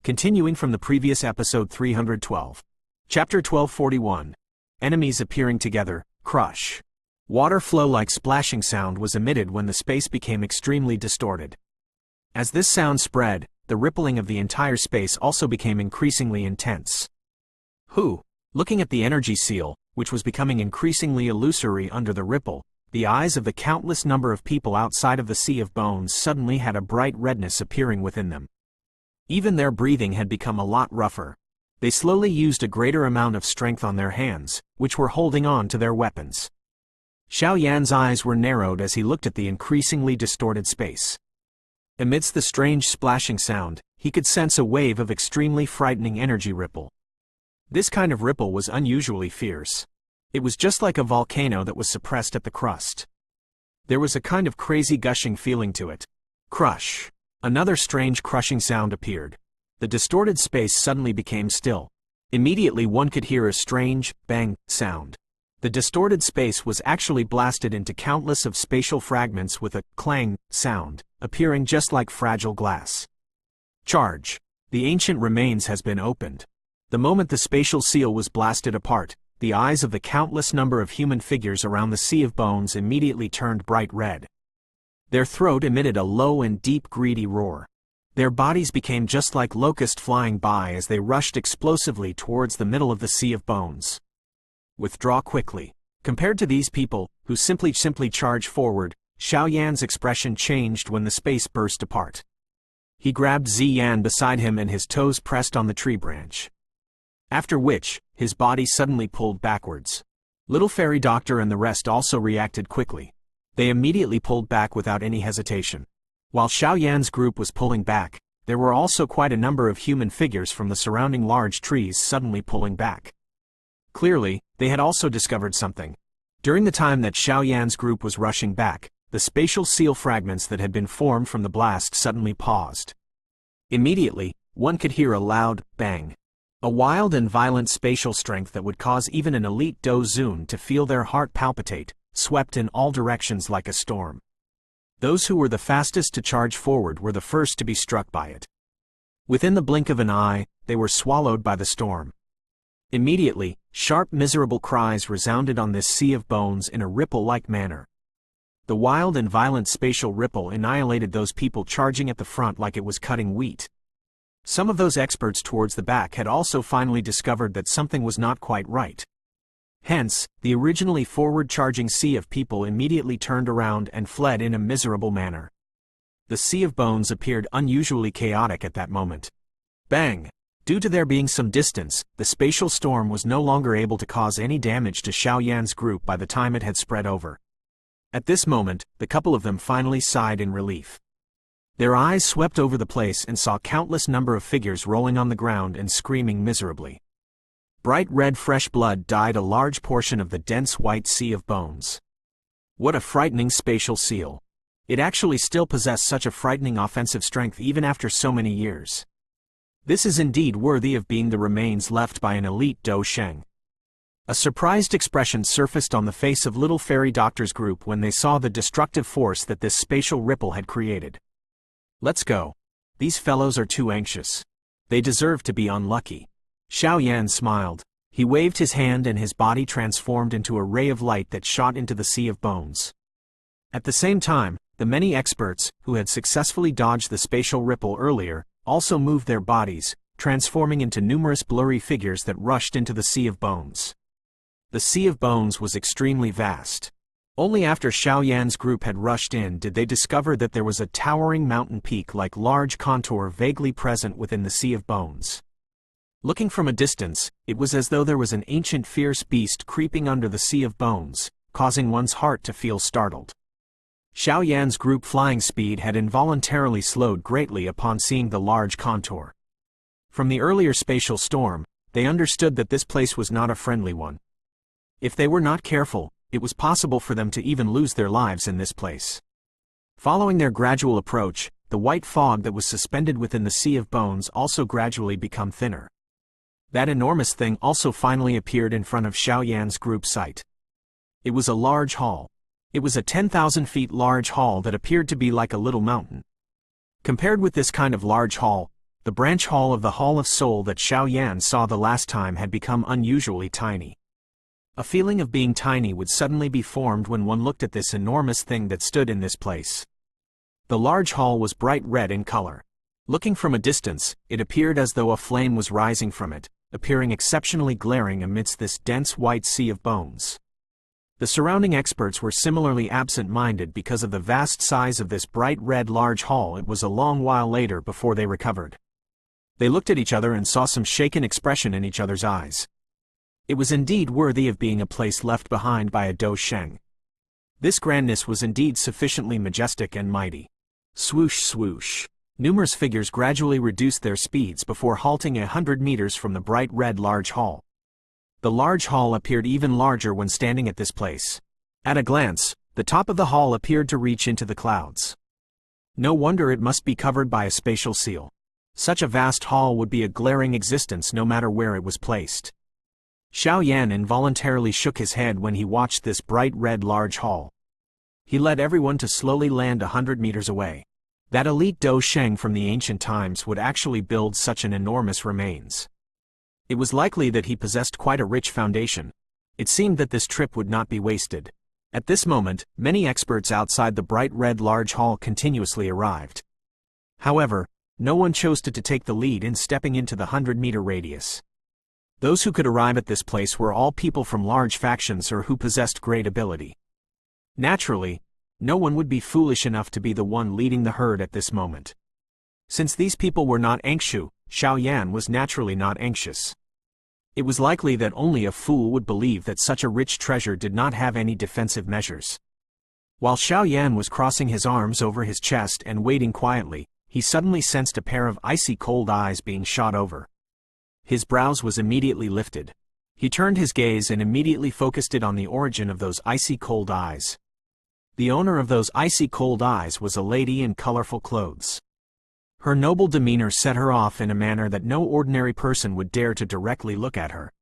Continuing from the previous episode 312. Chapter 1241. Enemies appearing together, crush. Water flow-like splashing sound was emitted when the space became extremely distorted. As this sound spread, the rippling of the entire space also became increasingly intense. Looking at the energy seal, which was becoming increasingly illusory under the ripple, the eyes of the countless number of people outside of the Sea of Bones suddenly had a bright redness appearing within them. Even their breathing had become a lot rougher. They slowly used a greater amount of strength on their hands, which were holding on to their weapons. Xiao Yan's eyes were narrowed as he looked at the increasingly distorted space. Amidst the strange splashing sound, he could sense a wave of extremely frightening energy ripple. This kind of ripple was unusually fierce. It was just like a volcano that was suppressed at the crust. There was a kind of crazy gushing feeling to it. Crush. Another strange crushing sound appeared. The distorted space suddenly became still. Immediately one could hear a strange, bang, sound. The distorted space was actually blasted into countless of spatial fragments with a clang sound, appearing just like fragile glass. Charge. The ancient remains has been opened. The moment the spatial seal was blasted apart, the eyes of the countless number of human figures around the Sea of Bones immediately turned bright red. Their throat emitted a low and deep greedy roar. Their bodies became just like locusts flying by as they rushed explosively towards the middle of the Sea of Bones. Withdraw quickly. Compared to these people, who simply charged forward, Xiao Yan's expression changed when the space burst apart. He grabbed Ziyan beside him and his toes pressed on the tree branch. After which, his body suddenly pulled backwards. Little Fairy Doctor and the rest also reacted quickly. They immediately pulled back without any hesitation. While Xiao Yan's group was pulling back, there were also quite a number of human figures from the surrounding large trees suddenly pulling back. Clearly, they had also discovered something. During the time that Xiao Yan's group was rushing back, the spatial seal fragments that had been formed from the blast suddenly paused. Immediately, one could hear a loud bang. A wild and violent spatial strength that would cause even an elite Dozun to feel their heart palpitate, swept in all directions like a storm. Those who were the fastest to charge forward were the first to be struck by it. Within the blink of an eye, they were swallowed by the storm. Immediately, sharp miserable cries resounded on this Sea of Bones in a ripple-like manner. The wild and violent spatial ripple annihilated those people charging at the front like it was cutting wheat. Some of those experts towards the back had also finally discovered that something was not quite right. Hence, the originally forward-charging sea of people immediately turned around and fled in a miserable manner. The Sea of Bones appeared unusually chaotic at that moment. Bang! Due to there being some distance, the spatial storm was no longer able to cause any damage to Xiao Yan's group by the time it had spread over. At this moment, the couple of them finally sighed in relief. Their eyes swept over the place and saw countless number of figures rolling on the ground and screaming miserably. Bright red fresh blood dyed a large portion of the dense white Sea of Bones. What a frightening spatial seal. It actually still possessed such a frightening offensive strength even after so many years. This is indeed worthy of being the remains left by an elite Do Sheng. A surprised expression surfaced on the face of Little Fairy Doctor's group when they saw the destructive force that this spatial ripple had created. Let's go. These fellows are too anxious. They deserve to be unlucky. Xiao Yan smiled. He waved his hand and his body transformed into a ray of light that shot into the Sea of Bones. At the same time, the many experts, who had successfully dodged the spatial ripple earlier, also moved their bodies, transforming into numerous blurry figures that rushed into the Sea of Bones. The Sea of Bones was extremely vast. Only after Xiao Yan's group had rushed in did they discover that there was a towering mountain peak-like large contour vaguely present within the Sea of Bones. Looking from a distance, it was as though there was an ancient fierce beast creeping under the Sea of Bones, causing one's heart to feel startled. Xiao Yan's group flying speed had involuntarily slowed greatly upon seeing the large contour. From the earlier spatial storm, they understood that this place was not a friendly one. If they were not careful, it was possible for them to even lose their lives in this place. Following their gradual approach, the white fog that was suspended within the Sea of Bones also gradually became thinner. That enormous thing also finally appeared in front of Xiao Yan's group sight. It was a large hall. It was a 10,000 feet large hall that appeared to be like a little mountain. Compared with this kind of large hall, The branch hall of the Hall of Soul that Xiao Yan saw the last time had become unusually tiny. A feeling of being tiny would suddenly be formed when one looked at this enormous thing that stood in this place. The large hall was bright red in color. Looking from a distance, it appeared as though a flame was rising from it, appearing exceptionally glaring amidst this dense white sea of bones. The surrounding experts were similarly absent-minded because of the vast size of this bright red large hall. It was a long while later before they recovered. They looked at each other and saw some shaken expression in each other's eyes. It was indeed worthy of being a place left behind by a Dou Sheng. This grandness was indeed sufficiently majestic and mighty. Swoosh swoosh. Numerous figures gradually reduced their speeds before halting 100 meters from the bright red large hall. The large hall appeared even larger when standing at this place. At a glance, the top of the hall appeared to reach into the clouds. No wonder it must be covered by a spatial seal. Such a vast hall would be a glaring existence no matter where it was placed. Xiao Yan involuntarily shook his head when he watched this bright red large hall. He led everyone to slowly land 100 meters away. That elite Dou Sheng from the ancient times would actually build such an enormous remains. It was likely that he possessed quite a rich foundation. It seemed that this trip would not be wasted. At this moment, many experts outside the bright red large hall continuously arrived. However, no one chose to take the lead in stepping into the 100-meter radius. Those who could arrive at this place were all people from large factions or who possessed great ability. Naturally, no one would be foolish enough to be the one leading the herd at this moment. Since these people were not anxious, Xiao Yan was naturally not anxious. It was likely that only a fool would believe that such a rich treasure did not have any defensive measures. While Xiao Yan was crossing his arms over his chest and waiting quietly, he suddenly sensed a pair of icy cold eyes being shot over. His brows was immediately lifted. He turned his gaze and immediately focused it on the origin of those icy cold eyes. The owner of those icy cold eyes was a lady in colorful clothes. Her noble demeanor set her off in a manner that no ordinary person would dare to directly look at her.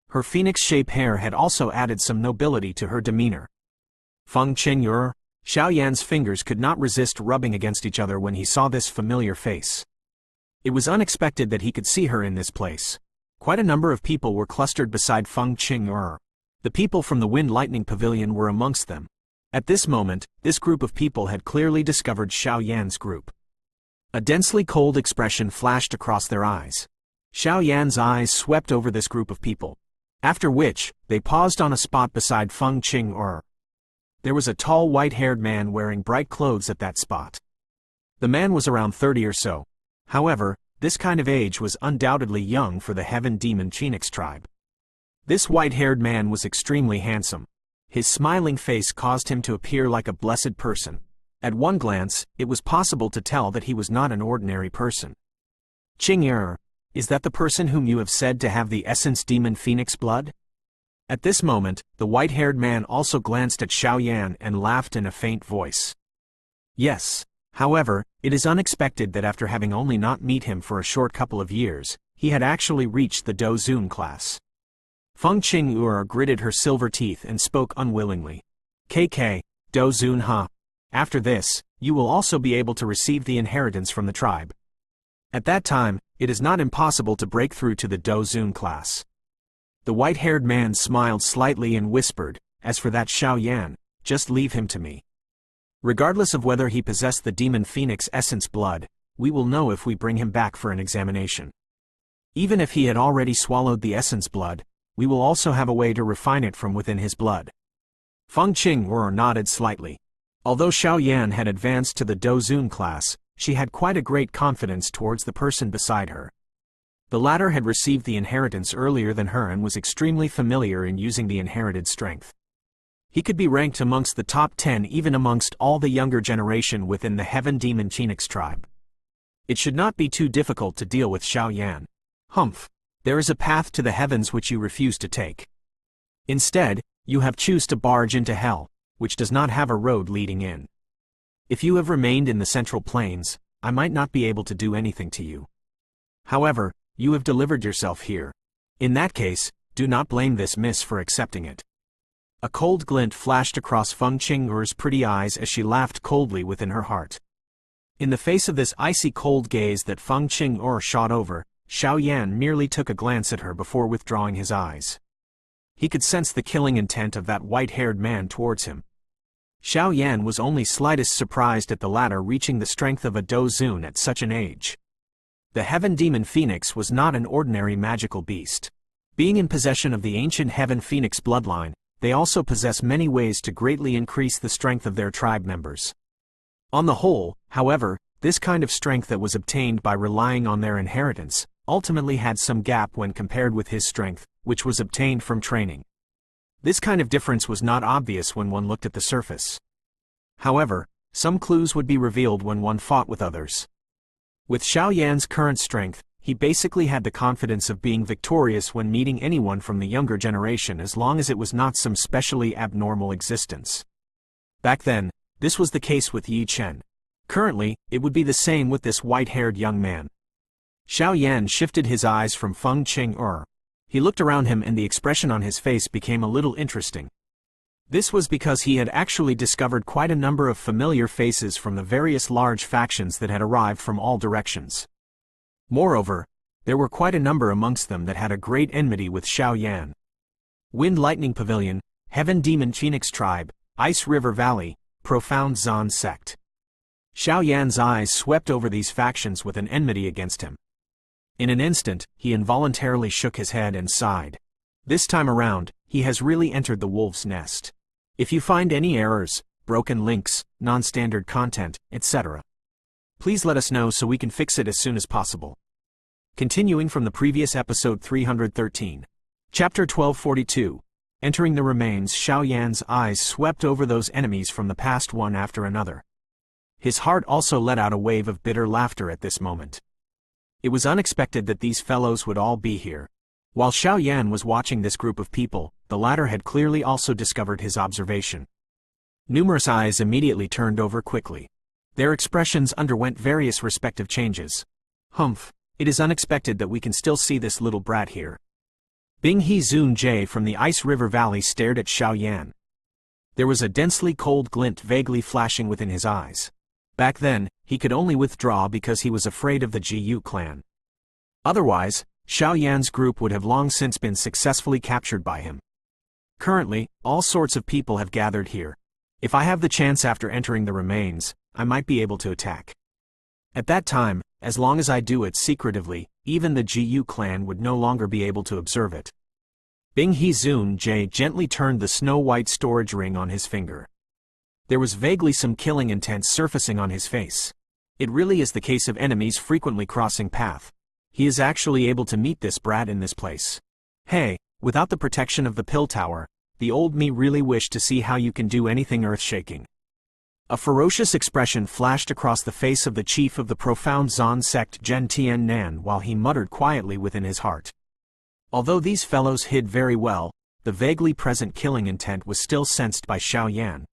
Her phoenix-shaped hair had also added some nobility to her demeanor. Feng Qingyue, Xiao Yan's fingers could not resist rubbing against each other when he saw this familiar face. It was unexpected that he could see her in this place. Quite a number of people were clustered beside Feng Qingyue. The people from the Wind Lightning Pavilion were amongst them. At this moment, this group of people had clearly discovered Xiao Yan's group. A densely cold expression flashed across their eyes. Xiao Yan's eyes swept over this group of people. After which, they paused on a spot beside Feng Qingyue. There was a tall white-haired man wearing bright clothes at that spot. The man was around 30 or so. However, this kind of age was undoubtedly young for the Heaven Demon Phoenix tribe. This white-haired man was extremely handsome. His smiling face caused him to appear like a blessed person. At one glance, it was possible to tell that he was not an ordinary person. Qingyue, is that the person whom you have said to have the essence demon phoenix blood? At this moment, the white-haired man also glanced at Xiao Yan and laughed in a faint voice. Yes. However, it is unexpected that after having only not met him for a short couple of years, he had actually reached the Dou Zun class. Feng Qingyue gritted her silver teeth and spoke unwillingly. KK, Dou Zun ha. After this, you will also be able to receive the inheritance from the tribe. At that time, it is not impossible to break through to the Dou Zun class. The white-haired man smiled slightly and whispered, as for that Xiao Yan, just leave him to me. Regardless of whether he possessed the demon phoenix essence blood, we will know if we bring him back for an examination. Even if he had already swallowed the essence blood, we will also have a way to refine it from within his blood. Feng Qingyue nodded slightly. Although Xiao Yan had advanced to the Dou Zun class, she had quite a great confidence towards the person beside her. The latter had received the inheritance earlier than her and was extremely familiar in using the inherited strength. He could be ranked amongst the top 10 even amongst all the younger generation within the Heaven Demon Phoenix tribe. It should not be too difficult to deal with Xiao Yan. Humph, there is a path to the heavens which you refuse to take. Instead, you have choose to barge into hell, which does not have a road leading in. If you have remained in the central plains, I might not be able to do anything to you. However, you have delivered yourself here. In that case, do not blame this miss for accepting it. A cold glint flashed across Feng Qingyue's pretty eyes as she laughed coldly within her heart. In the face of this icy cold gaze that Feng Qing shot over, Xiao Yan merely took a glance at her before withdrawing his eyes. He could sense the killing intent of that white-haired man towards him. Xiao Yan was only slightest surprised at the latter reaching the strength of a Dozun at such an age. The Heaven Demon Phoenix was not an ordinary magical beast. Being in possession of the ancient Heaven Phoenix bloodline, they also possess many ways to greatly increase the strength of their tribe members. On the whole, however, this kind of strength that was obtained by relying on their inheritance ultimately had some gap when compared with his strength, which was obtained from training. This kind of difference was not obvious when one looked at the surface. However, some clues would be revealed when one fought with others. With Xiao Yan's current strength, he basically had the confidence of being victorious when meeting anyone from the younger generation as long as it was not some specially abnormal existence. Back then, this was the case with Yi Chen. Currently, it would be the same with this white-haired young man. Xiao Yan shifted his eyes from Feng Qing. He looked around him and the expression on his face became a little interesting. This was because he had actually discovered quite a number of familiar faces from the various large factions that had arrived from all directions. Moreover, there were quite a number amongst them that had a great enmity with Xiao Yan. Wind Lightning Pavilion, Heaven Demon Phoenix Tribe, Ice River Valley, Profound Zon Sect. Xiao Yan's eyes swept over these factions with an enmity against him. In an instant, he involuntarily shook his head and sighed. This time around, he has really entered the wolf's nest. If you find any errors, broken links, non-standard content, etc., please let us know so we can fix it as soon as possible. Continuing from the previous episode 313. Chapter 1242. Entering the remains, Xiao Yan's eyes swept over those enemies from the past one after another. His heart also let out a wave of bitter laughter at this moment. It was unexpected that these fellows would all be here. While Xiao Yan was watching this group of people, the latter had clearly also discovered his observation. Numerous eyes immediately turned over quickly. Their expressions underwent various respective changes. Humph, it is unexpected that we can still see this little brat here. Bing He Zun Jie from the Ice River Valley stared at Xiao Yan. There was a densely cold glint vaguely flashing within his eyes. Back then, he could only withdraw because he was afraid of the Jiyu clan. Otherwise, Xiao Yan's group would have long since been successfully captured by him. Currently, all sorts of people have gathered here. If I have the chance after entering the remains, I might be able to attack. At that time, as long as I do it secretively, even the Jiyu clan would no longer be able to observe it. Bing He Zun Jie gently turned the snow-white storage ring on his finger. There was vaguely some killing intent surfacing on his face. It really is the case of enemies frequently crossing path. He is actually able to meet this brat in this place. Hey, without the protection of the pill tower, the old me really wished to see how you can do anything earth-shaking. A ferocious expression flashed across the face of the chief of the Profound Zon Sect Zhen Tian Nan while he muttered quietly within his heart. Although these fellows hid very well, the vaguely present killing intent was still sensed by Xiao Yan.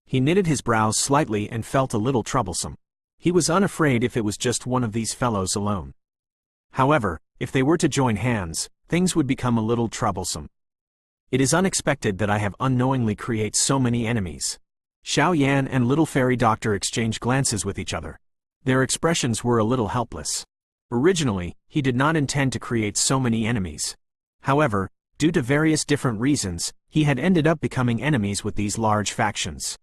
He knitted his brows slightly and felt a little troublesome. He was unafraid if it was just one of these fellows alone. However, if they were to join hands, things would become a little troublesome. It is unexpected that I have unknowingly created so many enemies. Xiao Yan and Little Fairy Doctor exchanged glances with each other. Their expressions were a little helpless. Originally, he did not intend to create so many enemies. However, due to various different reasons, he had ended up becoming enemies with these large factions.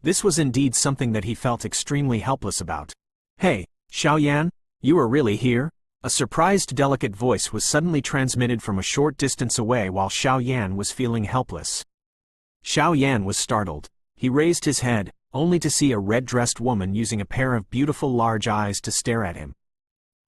This was indeed something that he felt extremely helpless about. Hey, Xiao Yan, you are really here? A surprised delicate voice was suddenly transmitted from a short distance away while Xiao Yan was feeling helpless. Xiao Yan was startled. He raised his head, only to see a red-dressed woman using a pair of beautiful large eyes to stare at him.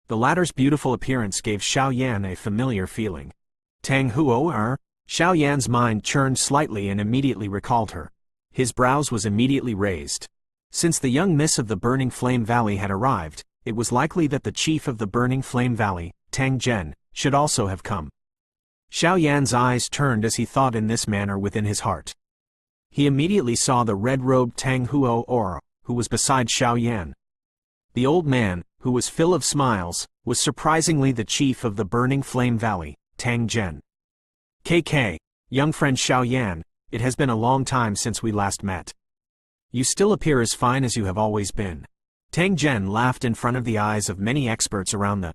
The latter's beautiful appearance gave Xiao Yan a familiar feeling. Tang Huo. Xiao Yan's mind churned slightly and immediately recalled her. His brows was immediately raised. Since the young miss of the Burning Flame Valley had arrived, it was likely that the chief of the Burning Flame Valley, Tang Zhen, should also have come. Xiao Yan's eyes turned as he thought in this manner within his heart. He immediately saw the red-robed Tang Huo, who was beside Xiao Yan. The old man, who was full of smiles, was surprisingly the chief of the Burning Flame Valley, Tang Zhen. KK, young friend Xiao Yan, it has been a long time since we last met. You still appear as fine as you have always been. Tang Zhen laughed in front of the eyes of many experts around them.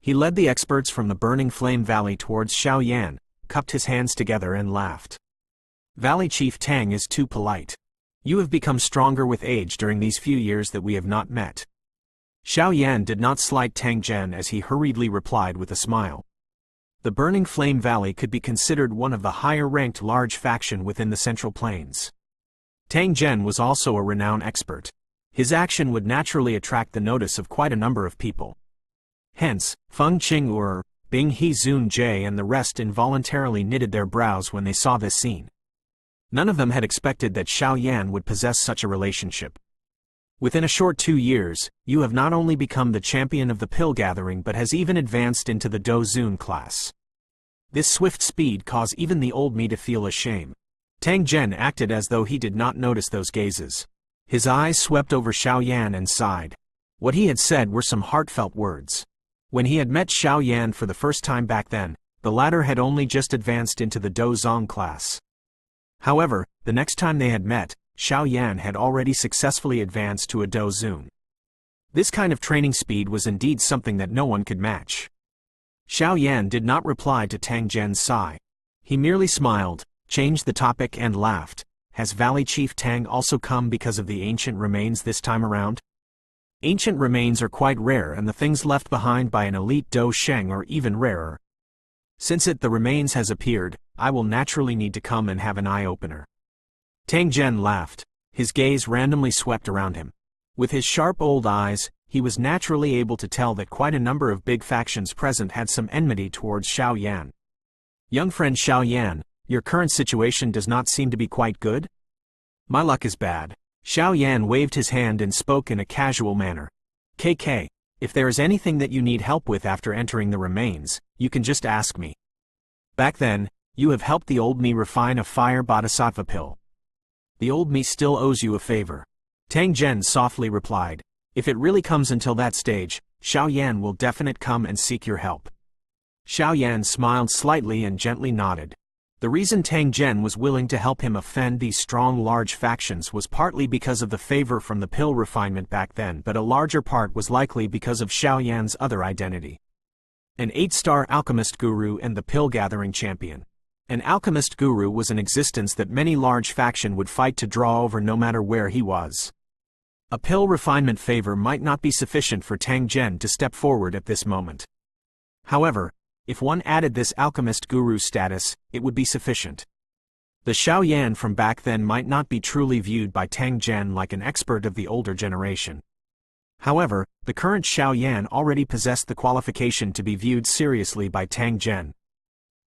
He led the experts from the Burning Flame Valley towards Xiaoyan, cupped his hands together and laughed. Valley Chief Tang is too polite. You have become stronger with age during these few years that we have not met. Xiaoyan did not slight Tang Zhen as he hurriedly replied with a smile. The Burning Flame Valley could be considered one of the higher-ranked large faction within the Central Plains. Tang Zhen was also a renowned expert. His action would naturally attract the notice of quite a number of people. Hence, Feng Qing'er, Bing He Zun Jie and the rest involuntarily knitted their brows when they saw this scene. None of them had expected that Xiaoyan would possess such a relationship. Within a short 2 years, you have not only become the champion of the pill gathering but has even advanced into the Dozun class. This swift speed caused even the old me to feel ashamed. Tang Zhen acted as though he did not notice those gazes. His eyes swept over Xiaoyan and sighed. What he had said were some heartfelt words. When he had met Xiaoyan for the first time back then, the latter had only just advanced into the Dozong class. However, the next time they had met, Xiaoyan had already successfully advanced to a Dozun. This kind of training speed was indeed something that no one could match. Xiaoyan did not reply to Tang Zhen's sigh. He merely smiled, changed the topic and laughed. Has Valley Chief Tang also come because of the ancient remains this time around? Ancient remains are quite rare and the things left behind by an elite Do Sheng are even rarer. Since the remains has appeared, I will naturally need to come and have an eye-opener. Tang Zhen laughed. His gaze randomly swept around him. With his sharp old eyes, he was naturally able to tell that quite a number of big factions present had some enmity towards Xiaoyan. Young friend Xiaoyan, your current situation does not seem to be quite good? My luck is bad. Xiaoyan waved his hand and spoke in a casual manner. KK, if there is anything that you need help with after entering the remains, you can just ask me. Back then, you have helped the old me refine a fire bodhisattva pill. The old me still owes you a favor. Tang Zhen softly replied. If it really comes until that stage, Xiaoyan will definitely come and seek your help. Xiaoyan smiled slightly and gently nodded. The reason Tang Zhen was willing to help him offend these strong large factions was partly because of the favor from the pill refinement back then, but a larger part was likely because of Xiaoyan's other identity. An 8-star alchemist guru and the pill gathering champion. An alchemist guru was an existence that many large faction would fight to draw over no matter where he was. A pill refinement favor might not be sufficient for Tang Zhen to step forward at this moment. However, if one added this alchemist guru status, it would be sufficient. The Xiaoyan from back then might not be truly viewed by Tang Zhen like an expert of the older generation. However, the current Xiaoyan already possessed the qualification to be viewed seriously by Tang Zhen.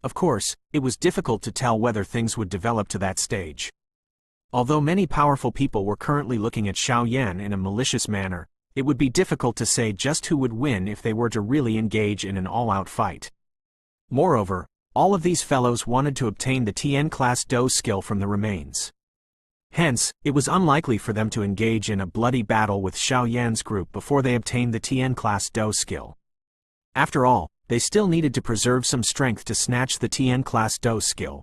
Of course, it was difficult to tell whether things would develop to that stage. Although many powerful people were currently looking at Xiaoyan in a malicious manner, it would be difficult to say just who would win if they were to really engage in an all-out fight. Moreover, all of these fellows wanted to obtain the TN class Do skill from the remains. Hence, it was unlikely for them to engage in a bloody battle with Xiaoyan's group before they obtained the TN class Do skill. After all, they still needed to preserve some strength to snatch the TN class Do skill.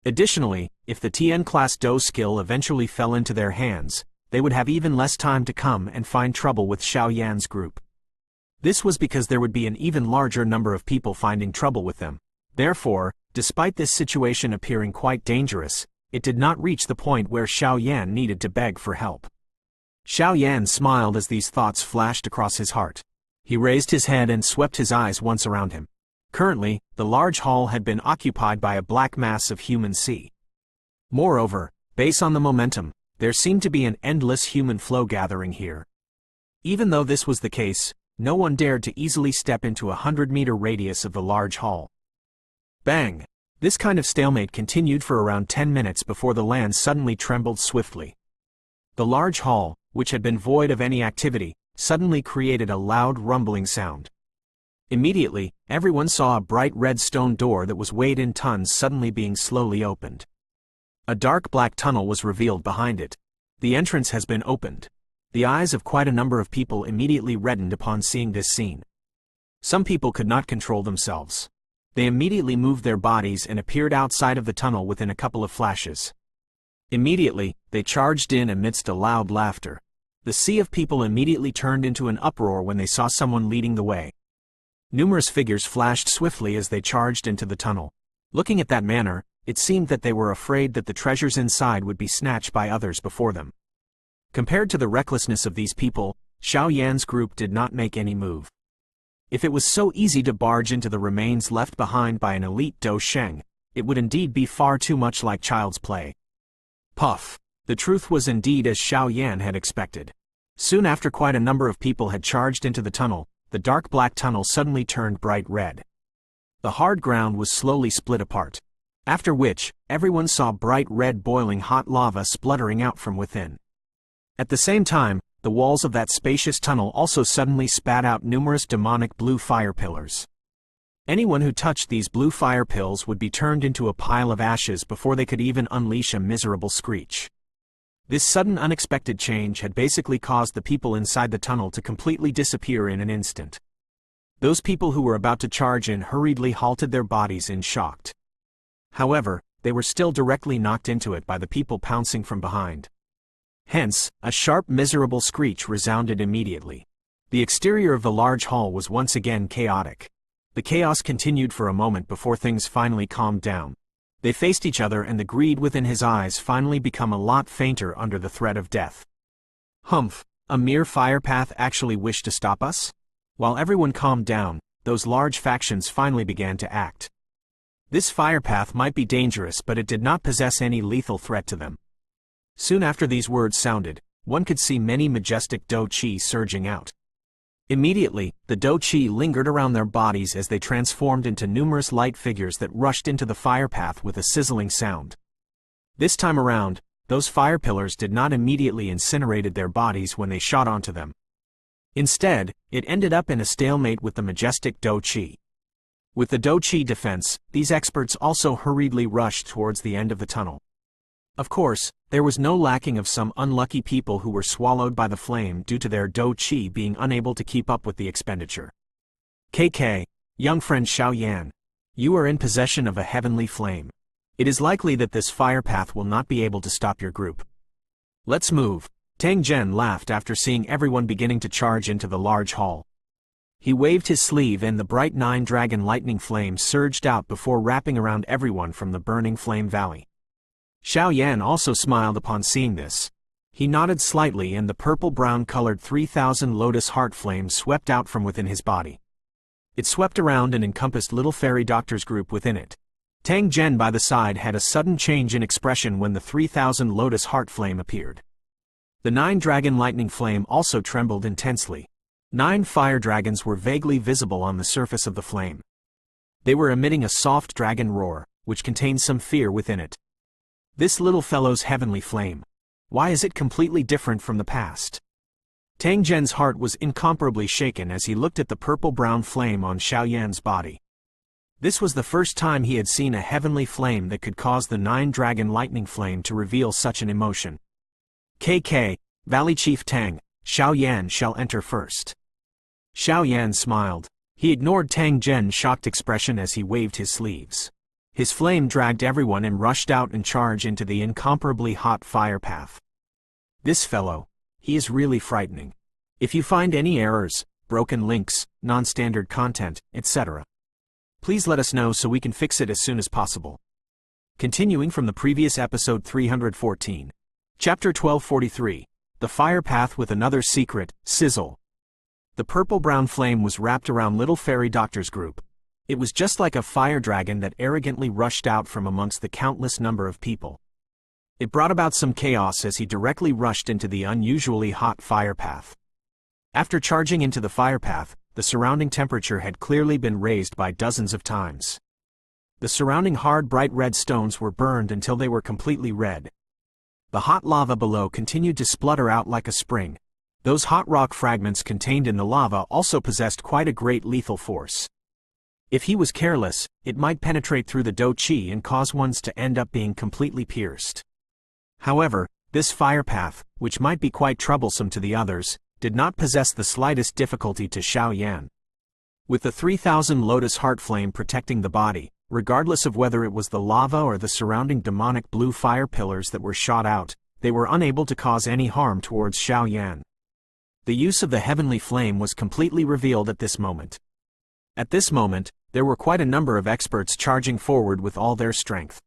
Additionally, if the TN class Do skill eventually fell into their hands, they would have even less time to come and find trouble with Xiaoyan's group. This was because there would be an even larger number of people finding trouble with them. Therefore, despite this situation appearing quite dangerous, it did not reach the point where Xiaoyan needed to beg for help. Xiaoyan smiled as these thoughts flashed across his heart. He raised his head and swept his eyes once around him. Currently, the large hall had been occupied by a black mass of human sea. Moreover, based on the momentum, there seemed to be an endless human flow gathering here. Even though this was the case, no one dared to easily step into a 100-meter radius of the large hall. Bang! This kind of stalemate continued for around 10 minutes before the land suddenly trembled swiftly. The large hall, which had been void of any activity, suddenly created a loud rumbling sound. Immediately, everyone saw a bright red stone door that was weighed in tons suddenly being slowly opened. A dark black tunnel was revealed behind it. The entrance has been opened. The eyes of quite a number of people immediately reddened upon seeing this scene. Some people could not control themselves. They immediately moved their bodies and appeared outside of the tunnel within a couple of flashes. Immediately, they charged in amidst a loud laughter. The sea of people immediately turned into an uproar when they saw someone leading the way. Numerous figures flashed swiftly as they charged into the tunnel. Looking at that manner, it seemed that they were afraid that the treasures inside would be snatched by others before them. Compared to the recklessness of these people, Xiao Yan's group did not make any move. If it was so easy to barge into the remains left behind by an elite Do Sheng, it would indeed be far too much like child's play. Puff! The truth was indeed as Xiao Yan had expected. Soon after quite a number of people had charged into the tunnel, the dark black tunnel suddenly turned bright red. The hard ground was slowly split apart. After which, everyone saw bright red boiling hot lava spluttering out from within. At the same time, the walls of that spacious tunnel also suddenly spat out numerous demonic blue fire pillars. Anyone who touched these blue fire pills would be turned into a pile of ashes before they could even unleash a miserable screech. This sudden unexpected change had basically caused the people inside the tunnel to completely disappear in an instant. Those people who were about to charge in hurriedly halted their bodies in shock. However, they were still directly knocked into it by the people pouncing from behind. Hence, a sharp miserable screech resounded immediately. The exterior of the large hall was once again chaotic. The chaos continued for a moment before things finally calmed down. They faced each other and the greed within his eyes finally became a lot fainter under the threat of death. Humph, a mere fire path actually wished to stop us? While everyone calmed down, those large factions finally began to act. This fire path might be dangerous, but it did not possess any lethal threat to them. Soon after these words sounded, one could see many majestic Do Chi surging out. Immediately, the Do Chi lingered around their bodies as they transformed into numerous light figures that rushed into the fire path with a sizzling sound. This time around, those fire pillars did not immediately incinerate their bodies when they shot onto them. Instead, it ended up in a stalemate with the majestic Do Chi. With the Do Chi defense, these experts also hurriedly rushed towards the end of the tunnel. Of course, there was no lacking of some unlucky people who were swallowed by the flame due to their Do Chi being unable to keep up with the expenditure. KK, young friend Xiao Yan, you are in possession of a heavenly flame. It is likely that this fire path will not be able to stop your group. Let's move. Tang Zhen laughed after seeing everyone beginning to charge into the large hall. He waved his sleeve and the bright nine-dragon lightning flame surged out before wrapping around everyone from the burning flame valley. Xiao Yan also smiled upon seeing this. He nodded slightly and the purple-brown-colored 3,000 lotus heart flame swept out from within his body. It swept around and encompassed little fairy doctor's group within it. Tang Zhen by the side had a sudden change in expression when the 3,000 lotus heart flame appeared. The nine-dragon lightning flame also trembled intensely. 9 fire dragons were vaguely visible on the surface of the flame. They were emitting a soft dragon roar, which contained some fear within it. This little fellow's heavenly flame. Why is it completely different from the past? Tang Zhen's heart was incomparably shaken as he looked at the purple-brown flame on Xiao Yan's body. This was the first time he had seen a heavenly flame that could cause the nine-dragon lightning flame to reveal such an emotion. KK, Valley Chief Tang, Xiao Yan shall enter first. Xiao Yan smiled. He ignored Tang Zhen's shocked expression as he waved his sleeves. His flame dragged everyone and rushed out and charged into the incomparably hot fire path. This fellow, he is really frightening. If you find any errors, broken links, non-standard content, etc., please let us know so we can fix it as soon as possible. Continuing from the previous episode 314. Chapter 1243. The Fire Path with Another Secret, Sizzle. The purple-brown flame was wrapped around little fairy doctor's group. It was just like a fire dragon that arrogantly rushed out from amongst the countless number of people. It brought about some chaos as he directly rushed into the unusually hot fire path. After charging into the fire path, the surrounding temperature had clearly been raised by dozens of times. The surrounding hard bright red stones were burned until they were completely red. The hot lava below continued to splutter out like a spring. Those hot rock fragments contained in the lava also possessed quite a great lethal force. If he was careless, it might penetrate through the Do Chi and cause ones to end up being completely pierced. However, this fire path, which might be quite troublesome to the others, did not possess the slightest difficulty to Xiao Yan. With the 3,000 lotus heart flame protecting the body, regardless of whether it was the lava or the surrounding demonic blue fire pillars that were shot out, they were unable to cause any harm towards Xiao Yan. The use of the heavenly flame was completely revealed at this moment. At this moment, there were quite a number of experts charging forward with all their strength.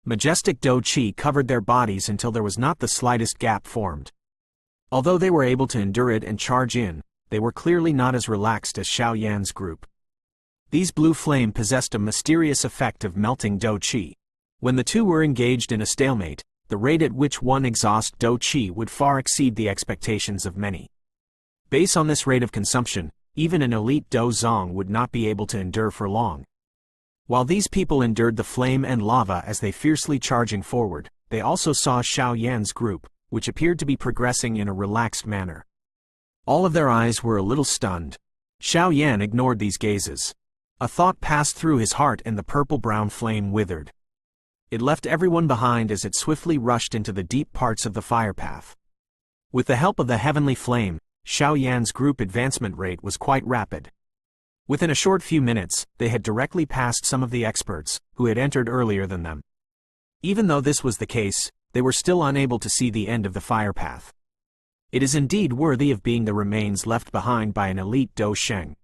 Majestic Do Chi covered their bodies until there was not the slightest gap formed. Although they were able to endure it and charge in, they were clearly not as relaxed as Xiao Yan's group. These blue flame possessed a mysterious effect of melting Do Chi. When the two were engaged in a stalemate, the rate at which one exhausts Do Chi would far exceed the expectations of many. Based on this rate of consumption, even an elite Do Zong would not be able to endure for long. While these people endured the flame and lava as they fiercely charging forward, they also saw Xiao Yan's group, which appeared to be progressing in a relaxed manner. All of their eyes were a little stunned. Xiao Yan ignored these gazes. A thought passed through his heart and the purple-brown flame withered. It left everyone behind as it swiftly rushed into the deep parts of the fire path. With the help of the heavenly flame, Xiao Yan's group advancement rate was quite rapid. Within a short few minutes, they had directly passed some of the experts, who had entered earlier than them. Even though this was the case, they were still unable to see the end of the fire path. It is indeed worthy of being the remains left behind by an elite Do Sheng.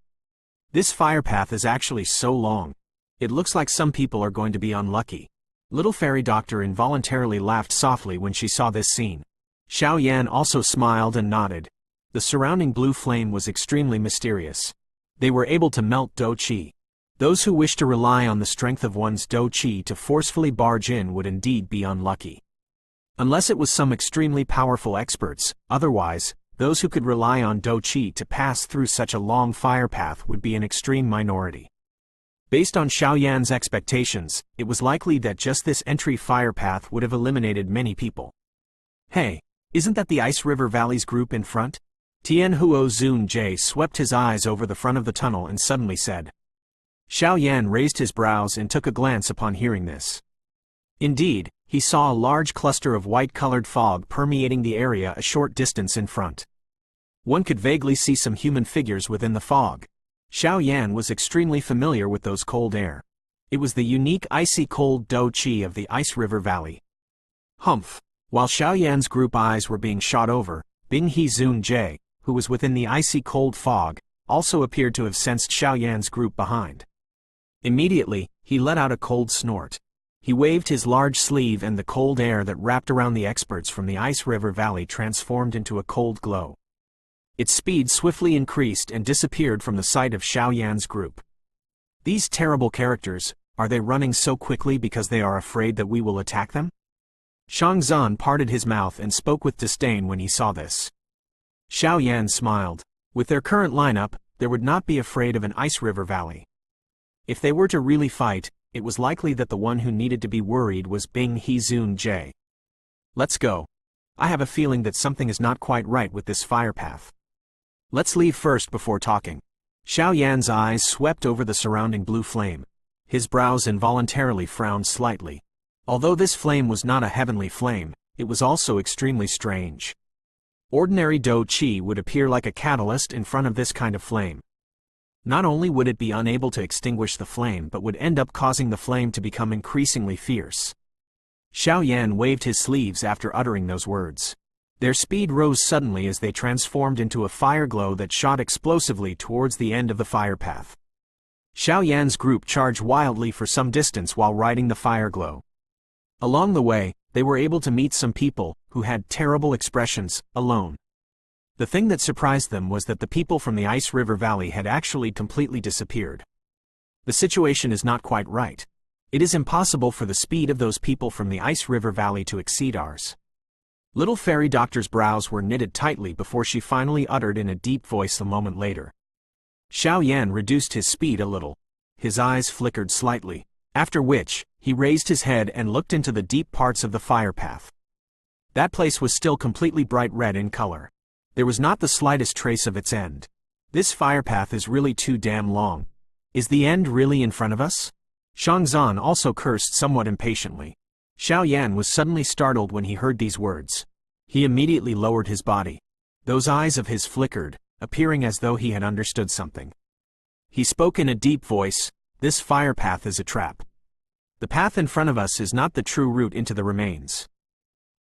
This fire path is actually so long. It looks like some people are going to be unlucky. Little Fairy Doctor involuntarily laughed softly when she saw this scene. Xiao Yan also smiled and nodded. The surrounding blue flame was extremely mysterious. They were able to melt Do Chi. Those who wish to rely on the strength of one's Do Chi to forcefully barge in would indeed be unlucky. Unless it was some extremely powerful experts, otherwise, those who could rely on Do Chi to pass through such a long fire path would be an extreme minority. Based on Xiao Yan's expectations, it was likely that just this entry fire path would have eliminated many people. Hey, isn't that the Ice River Valley's group in front? Tian Huo Zun Jie swept his eyes over the front of the tunnel and suddenly said. Xiao Yan raised his brows and took a glance upon hearing this. Indeed, he saw a large cluster of white-colored fog permeating the area a short distance in front. One could vaguely see some human figures within the fog. Xiao Yan was extremely familiar with those cold air. It was the unique icy cold Do Chi of the Ice River Valley. Humph! While Xiao Yan's group eyes were being shot over, Bing He Zun Jie, who was within the icy cold fog, also appeared to have sensed Xiao Yan's group behind. Immediately, he let out a cold snort. He waved his large sleeve and the cold air that wrapped around the experts from the Ice River Valley transformed into a cold glow. Its speed swiftly increased and disappeared from the sight of Xiao Yan's group. These terrible characters, are they running so quickly because they are afraid that we will attack them? Shang Zan parted his mouth and spoke with disdain when he saw this. Xiao Yan smiled. With their current lineup, they would not be afraid of an Ice River Valley. If they were to really fight, it was likely that the one who needed to be worried was Bing He Zun Jie. Let's go. I have a feeling that something is not quite right with this fire path. Let's leave first before talking. Xiao Yan's eyes swept over the surrounding blue flame. His brows involuntarily frowned slightly. Although this flame was not a heavenly flame, it was also extremely strange. Ordinary Do Chi would appear like a catalyst in front of this kind of flame. Not only would it be unable to extinguish the flame but would end up causing the flame to become increasingly fierce. Xiao Yan waved his sleeves after uttering those words. Their speed rose suddenly as they transformed into a fire glow that shot explosively towards the end of the fire path. Xiao Yan's group charged wildly for some distance while riding the fire glow. Along the way, they were able to meet some people, who had terrible expressions, alone. The thing that surprised them was that the people from the Ice River Valley had actually completely disappeared. The situation is not quite right. It is impossible for the speed of those people from the Ice River Valley to exceed ours. Little Fairy Doctor's brows were knitted tightly before she finally uttered in a deep voice a moment later. Xiao Yan reduced his speed a little. His eyes flickered slightly, after which, he raised his head and looked into the deep parts of the fire path. That place was still completely bright red in color. There was not the slightest trace of its end. This fire path is really too damn long. Is the end really in front of us? Shang Zan also cursed somewhat impatiently. Xiao Yan was suddenly startled when he heard these words. He immediately lowered his body. Those eyes of his flickered, appearing as though he had understood something. He spoke in a deep voice, "This fire path is a trap. The path in front of us is not the true route into the remains.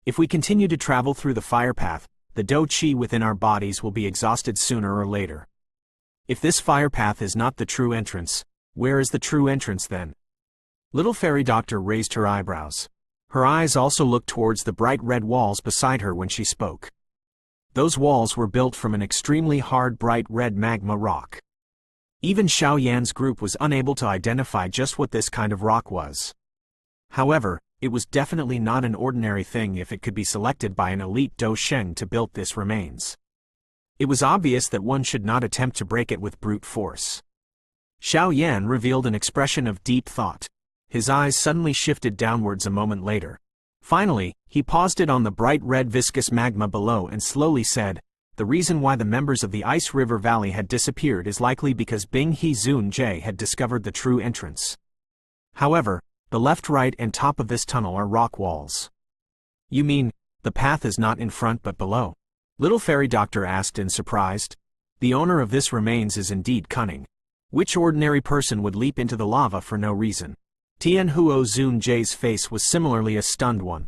If we continue to travel through the fire path, the do chi within our bodies will be exhausted sooner or later. If this fire path is not the true entrance, where is the true entrance then? Little fairy doctor raised her eyebrows. Her eyes also looked towards the bright red walls beside her when she spoke. Those walls were built from an extremely hard bright red magma rock. Even Xiao Yan's group was unable to identify just what this kind of rock was. However, it was definitely not an ordinary thing if it could be selected by an elite Do Sheng to build this remains. It was obvious that one should not attempt to break it with brute force. Xiao Yan revealed an expression of deep thought. His eyes suddenly shifted downwards a moment later. Finally, he paused it on the bright red viscous magma below and slowly said, "The reason why the members of the Ice River Valley had disappeared is likely because Btth Zun Jie had discovered the true entrance. However, the left, right, and top of this tunnel are rock walls." "You mean, the path is not in front but below?" Little fairy doctor asked in surprise. "The owner of this remains is indeed cunning. Which ordinary person would leap into the lava for no reason?" Tianhuo Zun Jie's face was similarly a stunned one.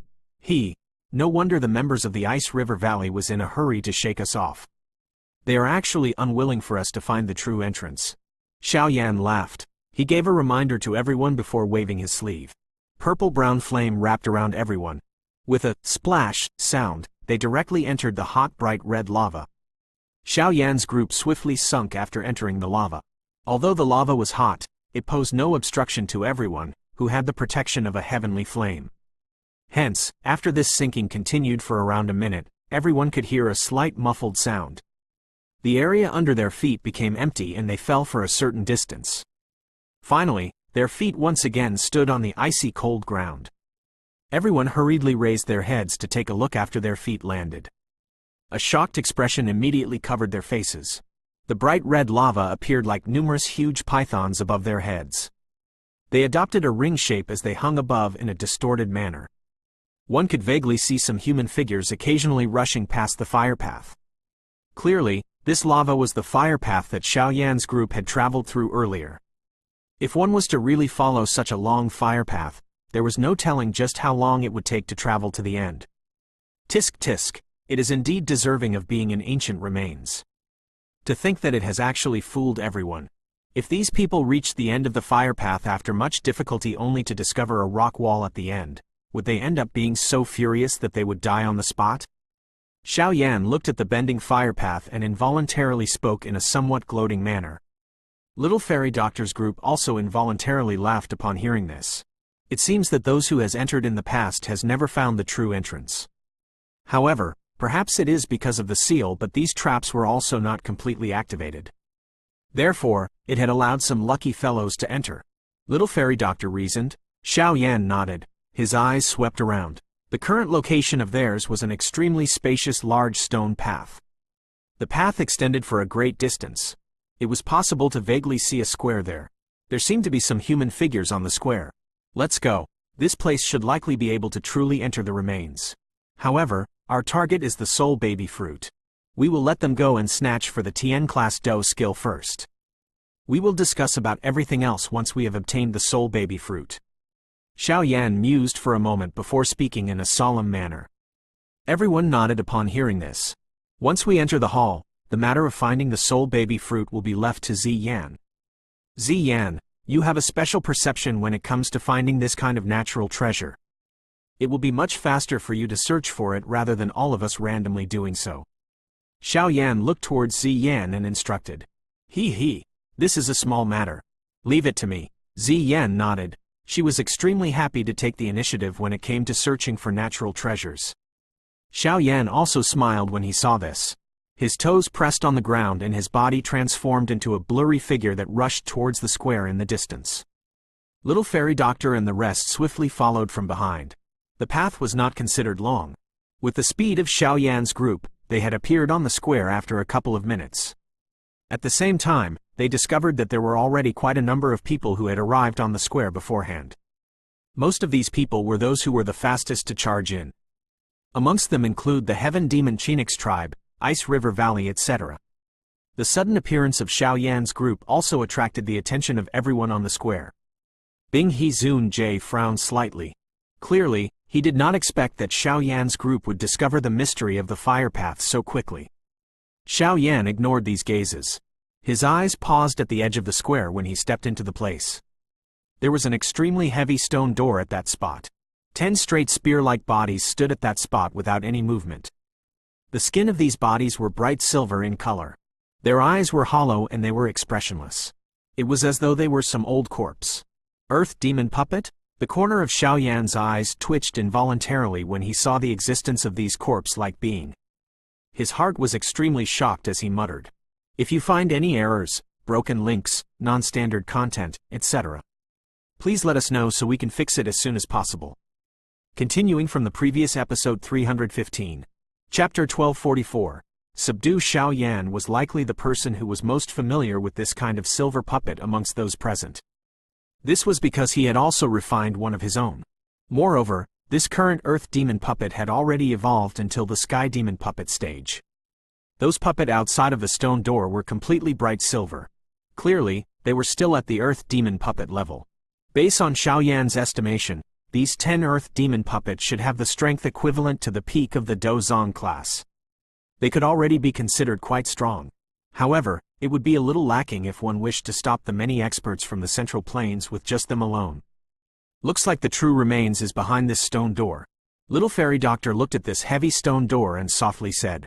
No wonder the members of the Ice River Valley was in a hurry to shake us off. They are actually unwilling for us to find the true entrance. Xiao Yan laughed. He gave a reminder to everyone before waving his sleeve. Purple-brown flame wrapped around everyone. With a splash sound, they directly entered the hot bright red lava. Xiao Yan's group swiftly sunk after entering the lava. Although the lava was hot, it posed no obstruction to everyone, who had the protection of a heavenly flame. Hence, after this sinking continued for around a minute, everyone could hear a slight muffled sound. The area under their feet became empty and they fell for a certain distance. Finally, their feet once again stood on the icy cold ground. Everyone hurriedly raised their heads to take a look after their feet landed. A shocked expression immediately covered their faces. The bright red lava appeared like numerous huge pythons above their heads. They adopted a ring shape as they hung above in a distorted manner. One could vaguely see some human figures occasionally rushing past the fire path. Clearly, this lava was the fire path that Xiao Yan's group had traveled through earlier. If one was to really follow such a long fire path, there was no telling just how long it would take to travel to the end. Tisk tisk, it is indeed deserving of being an ancient remains. To think that it has actually fooled everyone. If these people reached the end of the fire path after much difficulty only to discover a rock wall at the end, would they end up being so furious that they would die on the spot? Xiao Yan looked at the bending fire path and involuntarily spoke in a somewhat gloating manner. Little fairy doctor's group also involuntarily laughed upon hearing this. It seems that those who has entered in the past has never found the true entrance. However, perhaps it is because of the seal, but these traps were also not completely activated. Therefore, it had allowed some lucky fellows to enter. Little fairy doctor reasoned. Xiao Yan nodded. His eyes swept around. The current location of theirs was an extremely spacious large stone path. The path extended for a great distance. It was possible to vaguely see a square there. There seemed to be some human figures on the square. Let's go. This place should likely be able to truly enter the remains. However, our target is the soul baby fruit. We will let them go and snatch for the Tien class Do skill first. We will discuss about everything else once we have obtained the soul baby fruit. Xiao Yan mused for a moment before speaking in a solemn manner. Everyone nodded upon hearing this. Once we enter the hall, the matter of finding the soul baby fruit will be left to Zi Yan. Zi Yan, you have a special perception when it comes to finding this kind of natural treasure. It will be much faster for you to search for it rather than all of us randomly doing so. Xiao Yan looked towards Zi Yan and instructed. This is a small matter. Leave it to me. Zi Yan nodded. She was extremely happy to take the initiative when it came to searching for natural treasures. Xiao Yan also smiled when he saw this. His toes pressed on the ground and his body transformed into a blurry figure that rushed towards the square in the distance. Little fairy doctor and the rest swiftly followed from behind. The path was not considered long. With the speed of Xiao Yan's group, they had appeared on the square after a couple of minutes. At the same time, they discovered that there were already quite a number of people who had arrived on the square beforehand. Most of these people were those who were the fastest to charge in. Amongst them include the Heaven Demon Chinix tribe, Ice River Valley, etc. The sudden appearance of Xiao Yan's group also attracted the attention of everyone on the square. Btth Zun Jie frowned slightly. Clearly, He did not expect that Xiao Yan's group would discover the mystery of the fire path so quickly. Xiao Yan ignored these gazes. His eyes paused at the edge of the square when he stepped into the place. There was an extremely heavy stone door at that spot. 10 straight spear-like bodies stood at that spot without any movement. The skin of these bodies were bright silver in color. Their eyes were hollow and they were expressionless. It was as though they were some old corpse. Earth Demon Puppet? The corner of Xiao Yan's eyes twitched involuntarily when he saw the existence of these corpse-like beings. His heart was extremely shocked as he muttered, "If you find any errors, broken links, non-standard content, etc., please let us know so we can fix it as soon as possible." Continuing from the previous episode 315, Chapter 1244, Subdue Xiao Yan was likely the person who was most familiar with this kind of silver puppet amongst those present. This was because he had also refined one of his own. Moreover, this current Earth Demon Puppet had already evolved until the Sky Demon Puppet stage. Those puppets outside of the stone door were completely bright silver. Clearly, they were still at the Earth Demon Puppet level. Based on Xiao Yan's estimation, these 10 Earth Demon Puppets should have the strength equivalent to the peak of the Dozong class. They could already be considered quite strong. However, it would be a little lacking if one wished to stop the many experts from the Central Plains with just them alone. Looks like the true remains is behind this stone door. Little Fairy Doctor looked at this heavy stone door and softly said,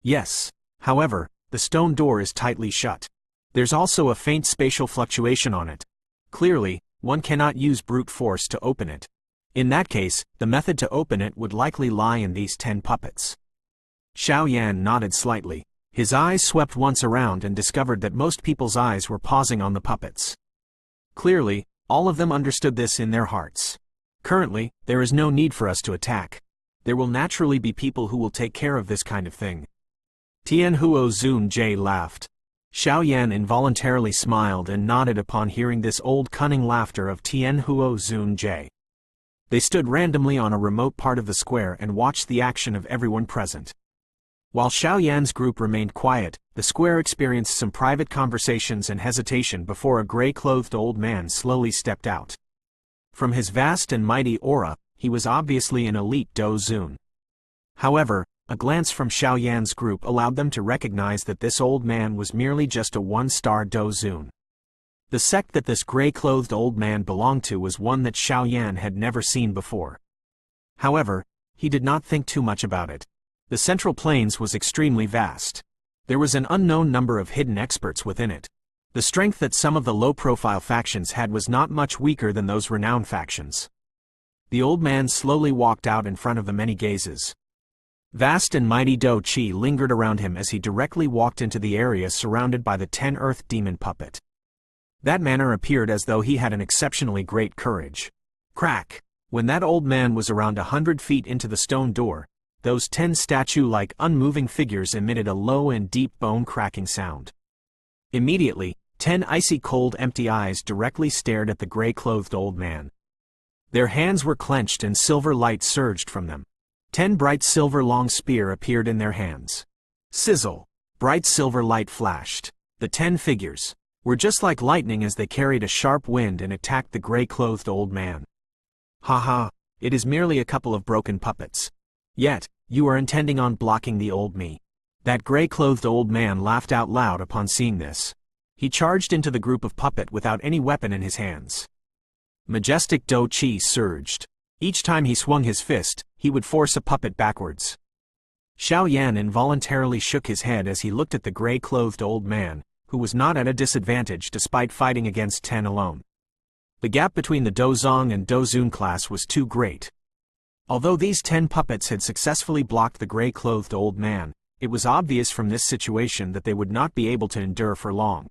"Yes. However, the stone door is tightly shut. There's also a faint spatial fluctuation on it. Clearly, one cannot use brute force to open it. In that case, the method to open it would likely lie in these 10 puppets." Xiao Yan nodded slightly. His eyes swept once around and discovered that most people's eyes were pausing on the puppets. Clearly, all of them understood this in their hearts. Currently, there is no need for us to attack. There will naturally be people who will take care of this kind of thing. Tianhuo Zun laughed. Xiao Yan involuntarily smiled and nodded upon hearing this old cunning laughter of Tianhuo Zun. They stood randomly on a remote part of the square and watched the action of everyone present. While Xiao Yan's group remained quiet, the square experienced some private conversations and hesitation before a gray-clothed old man slowly stepped out. From his vast and mighty aura, he was obviously an elite Dozun. However, a glance from Xiao Yan's group allowed them to recognize that this old man was merely just a one-star Dozun. The sect that this gray-clothed old man belonged to was one that Xiao Yan had never seen before. However, he did not think too much about it. The Central Plains was extremely vast. There was an unknown number of hidden experts within it. The strength that some of the low-profile factions had was not much weaker than those renowned factions. The old man slowly walked out in front of the many gazes. Vast and mighty Do Qi lingered around him as he directly walked into the area surrounded by the 10 Earth Demon Puppet. That manner appeared as though he had an exceptionally great courage. Crack! When that old man was around 100 feet into the stone door, those 10 statue-like unmoving figures emitted a low and deep bone-cracking sound. Immediately, 10 icy-cold empty eyes directly stared at the gray-clothed old man. Their hands were clenched and silver light surged from them. 10 bright silver-long spears appeared in their hands. Sizzle! Bright silver light flashed. The 10 figures were just like lightning as they carried a sharp wind and attacked the gray-clothed old man. "Ha! It is merely a couple of broken puppets. Yet, you are intending on blocking the old me." That gray-clothed old man laughed out loud upon seeing this. He charged into the group of puppet without any weapon in his hands. Majestic Do Qi surged. Each time he swung his fist, he would force a puppet backwards. Xiao Yan involuntarily shook his head as he looked at the gray-clothed old man, who was not at a disadvantage despite fighting against 10 alone. The gap between the Dozong and Dozun class was too great. Although these 10 puppets had successfully blocked the gray-clothed old man, it was obvious from this situation that they would not be able to endure for long.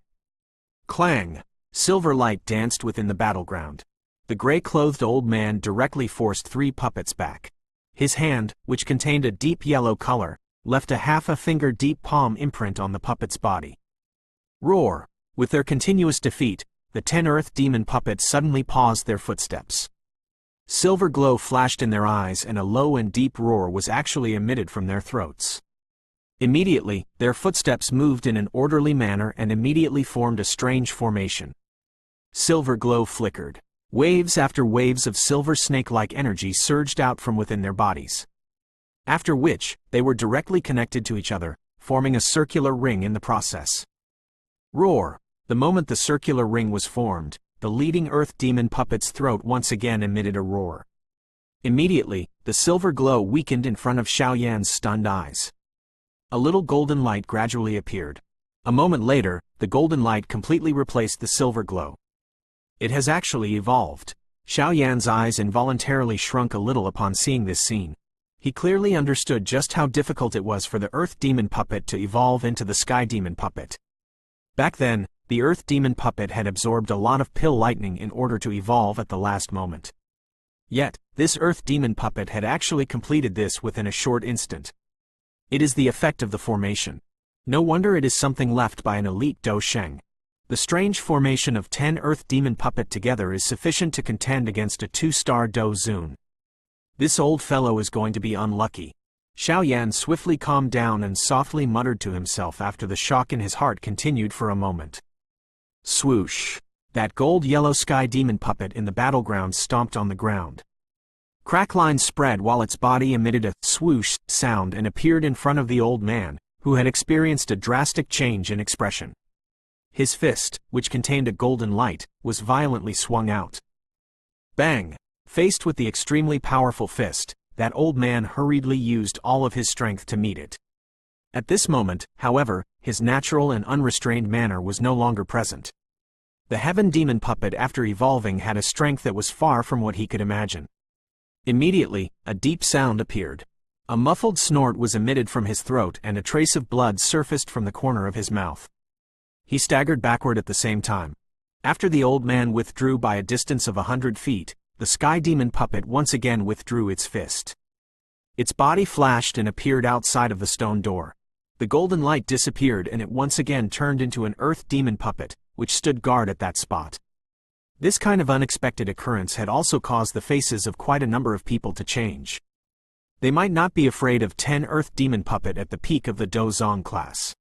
Clang! Silver light danced within the battleground. The gray-clothed old man directly forced 3 puppets back. His hand, which contained a deep yellow color, left a half-a-finger deep palm imprint on the puppet's body. Roar! With their continuous defeat, the 10 Earth Demon puppets suddenly paused their footsteps. Silver glow flashed in their eyes and a low and deep roar was actually emitted from their throats. Immediately, their footsteps moved in an orderly manner and immediately formed a strange formation. Silver glow flickered. Waves after waves of silver snake-like energy surged out from within their bodies. After which, they were directly connected to each other, forming a circular ring in the process. Roar! The moment the circular ring was formed, the leading earth demon puppet's throat once again emitted a roar. Immediately, the silver glow weakened in front of Xiaoyan's stunned eyes. A little golden light gradually appeared. A moment later, the golden light completely replaced the silver glow. It has actually evolved. Xiaoyan's eyes involuntarily shrunk a little upon seeing this scene. He clearly understood just how difficult it was for the Earth Demon puppet to evolve into the Sky Demon puppet. Back then, the Earth Demon puppet had absorbed a lot of pill lightning in order to evolve at the last moment. Yet, this Earth Demon puppet had actually completed this within a short instant. It is the effect of the formation. No wonder it is something left by an elite Do Sheng. The strange formation of 10 Earth Demon puppet together is sufficient to contend against a 2-star Do Zun. This old fellow is going to be unlucky. Xiaoyan swiftly calmed down and softly muttered to himself after the shock in his heart continued for a moment. Swoosh! That gold-yellow Sky Demon puppet in the battleground stomped on the ground. Crack lines spread while its body emitted a swoosh sound and appeared in front of the old man, who had experienced a drastic change in expression. His fist, which contained a golden light, was violently swung out. Bang! Faced with the extremely powerful fist, that old man hurriedly used all of his strength to meet it. At this moment, however, his natural and unrestrained manner was no longer present. The Heaven Demon puppet after evolving had a strength that was far from what he could imagine. Immediately, a deep sound appeared. A muffled snort was emitted from his throat and a trace of blood surfaced from the corner of his mouth. He staggered backward at the same time. After the old man withdrew by a distance of 100 feet, the Sky Demon puppet once again withdrew its fist. Its body flashed and appeared outside of the stone door. The golden light disappeared and it once again turned into an Earth Demon puppet, which stood guard at that spot. This kind of unexpected occurrence had also caused the faces of quite a number of people to change. They might not be afraid of 10 Earth Demon puppet at the peak of the Dozong class.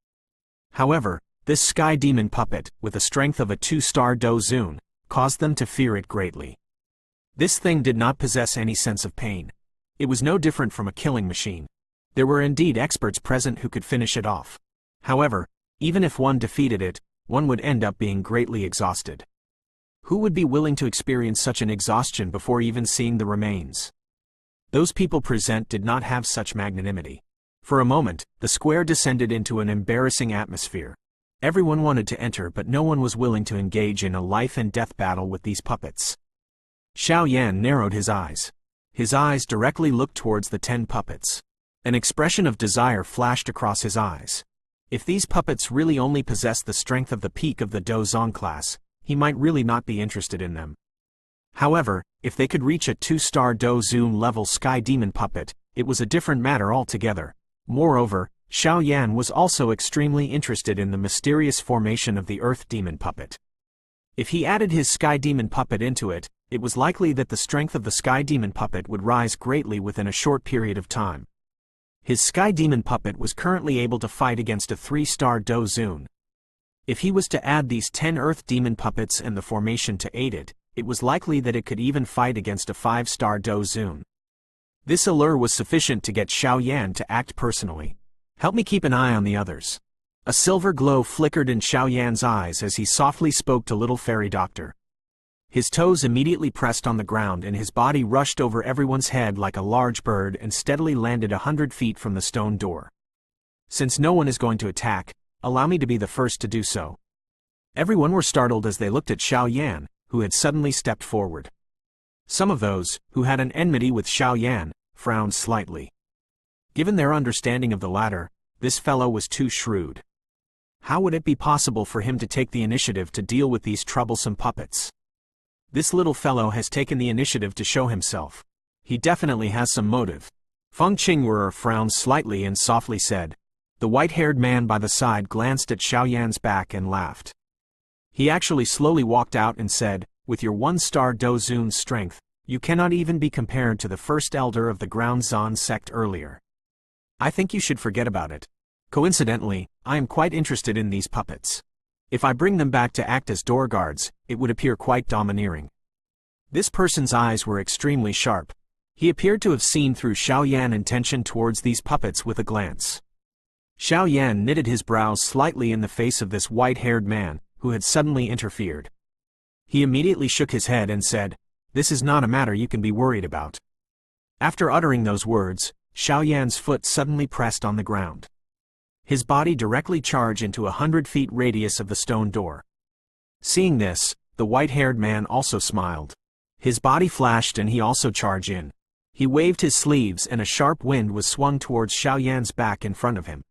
However, this Sky Demon puppet, with a strength of a 2-star Do Zun, caused them to fear it greatly. This thing did not possess any sense of pain. It was no different from a killing machine. There were indeed experts present who could finish it off. However, even if one defeated it, one would end up being greatly exhausted. Who would be willing to experience such an exhaustion before even seeing the remains? Those people present did not have such magnanimity. For a moment, the square descended into an embarrassing atmosphere. Everyone wanted to enter, but no one was willing to engage in a life-and-death battle with these puppets. Xiaoyan narrowed his eyes. His eyes directly looked towards the 10 puppets. An expression of desire flashed across his eyes. If these puppets really only possessed the strength of the peak of the Dozong class, he might really not be interested in them. However, if they could reach a 2-star Do Zun level Sky Demon puppet, it was a different matter altogether. Moreover, Xiaoyan was also extremely interested in the mysterious formation of the Earth Demon puppet. If he added his Sky Demon puppet into it, it was likely that the strength of the Sky Demon puppet would rise greatly within a short period of time. His Sky Demon puppet was currently able to fight against a 3-star Do Zun. If he was to add these 10 Earth Demon puppets and the formation to aid it, it was likely that it could even fight against a 5-star Do Zun. This allure was sufficient to get Xiaoyan to act personally. Help me keep an eye on the others. A silver glow flickered in Xiaoyan's eyes as he softly spoke to Little Fairy Doctor. His toes immediately pressed on the ground and his body rushed over everyone's head like a large bird and steadily landed 100 feet from the stone door. Since no one is going to attack, allow me to be the first to do so. Everyone were startled as they looked at Xiaoyan, who had suddenly stepped forward. Some of those, who had an enmity with Xiaoyan, frowned slightly. Given their understanding of the latter, this fellow was too shrewd. How would it be possible for him to take the initiative to deal with these troublesome puppets? This little fellow has taken the initiative to show himself. He definitely has some motive. Feng Qingwer frowned slightly and softly said. The white-haired man by the side glanced at Xiaoyan's back and laughed. He actually slowly walked out and said, with your 1-star Do Zun's strength, you cannot even be compared to the first elder of the Ground Zan sect earlier. I think you should forget about it. Coincidentally, I am quite interested in these puppets. If I bring them back to act as door guards, it would appear quite domineering. This person's eyes were extremely sharp. He appeared to have seen through Xiao Yan's intention towards these puppets with a glance. Xiao Yan knitted his brows slightly in the face of this white-haired man, who had suddenly interfered. He immediately shook his head and said, "This is not a matter you can be worried about." After uttering those words, Xiao Yan's foot suddenly pressed on the ground. His body directly charged into 100 feet radius of the stone door. Seeing this, the white-haired man also smiled. His body flashed and he also charged in. He waved his sleeves and a sharp wind was swung towards Xiao Yan's back in front of him.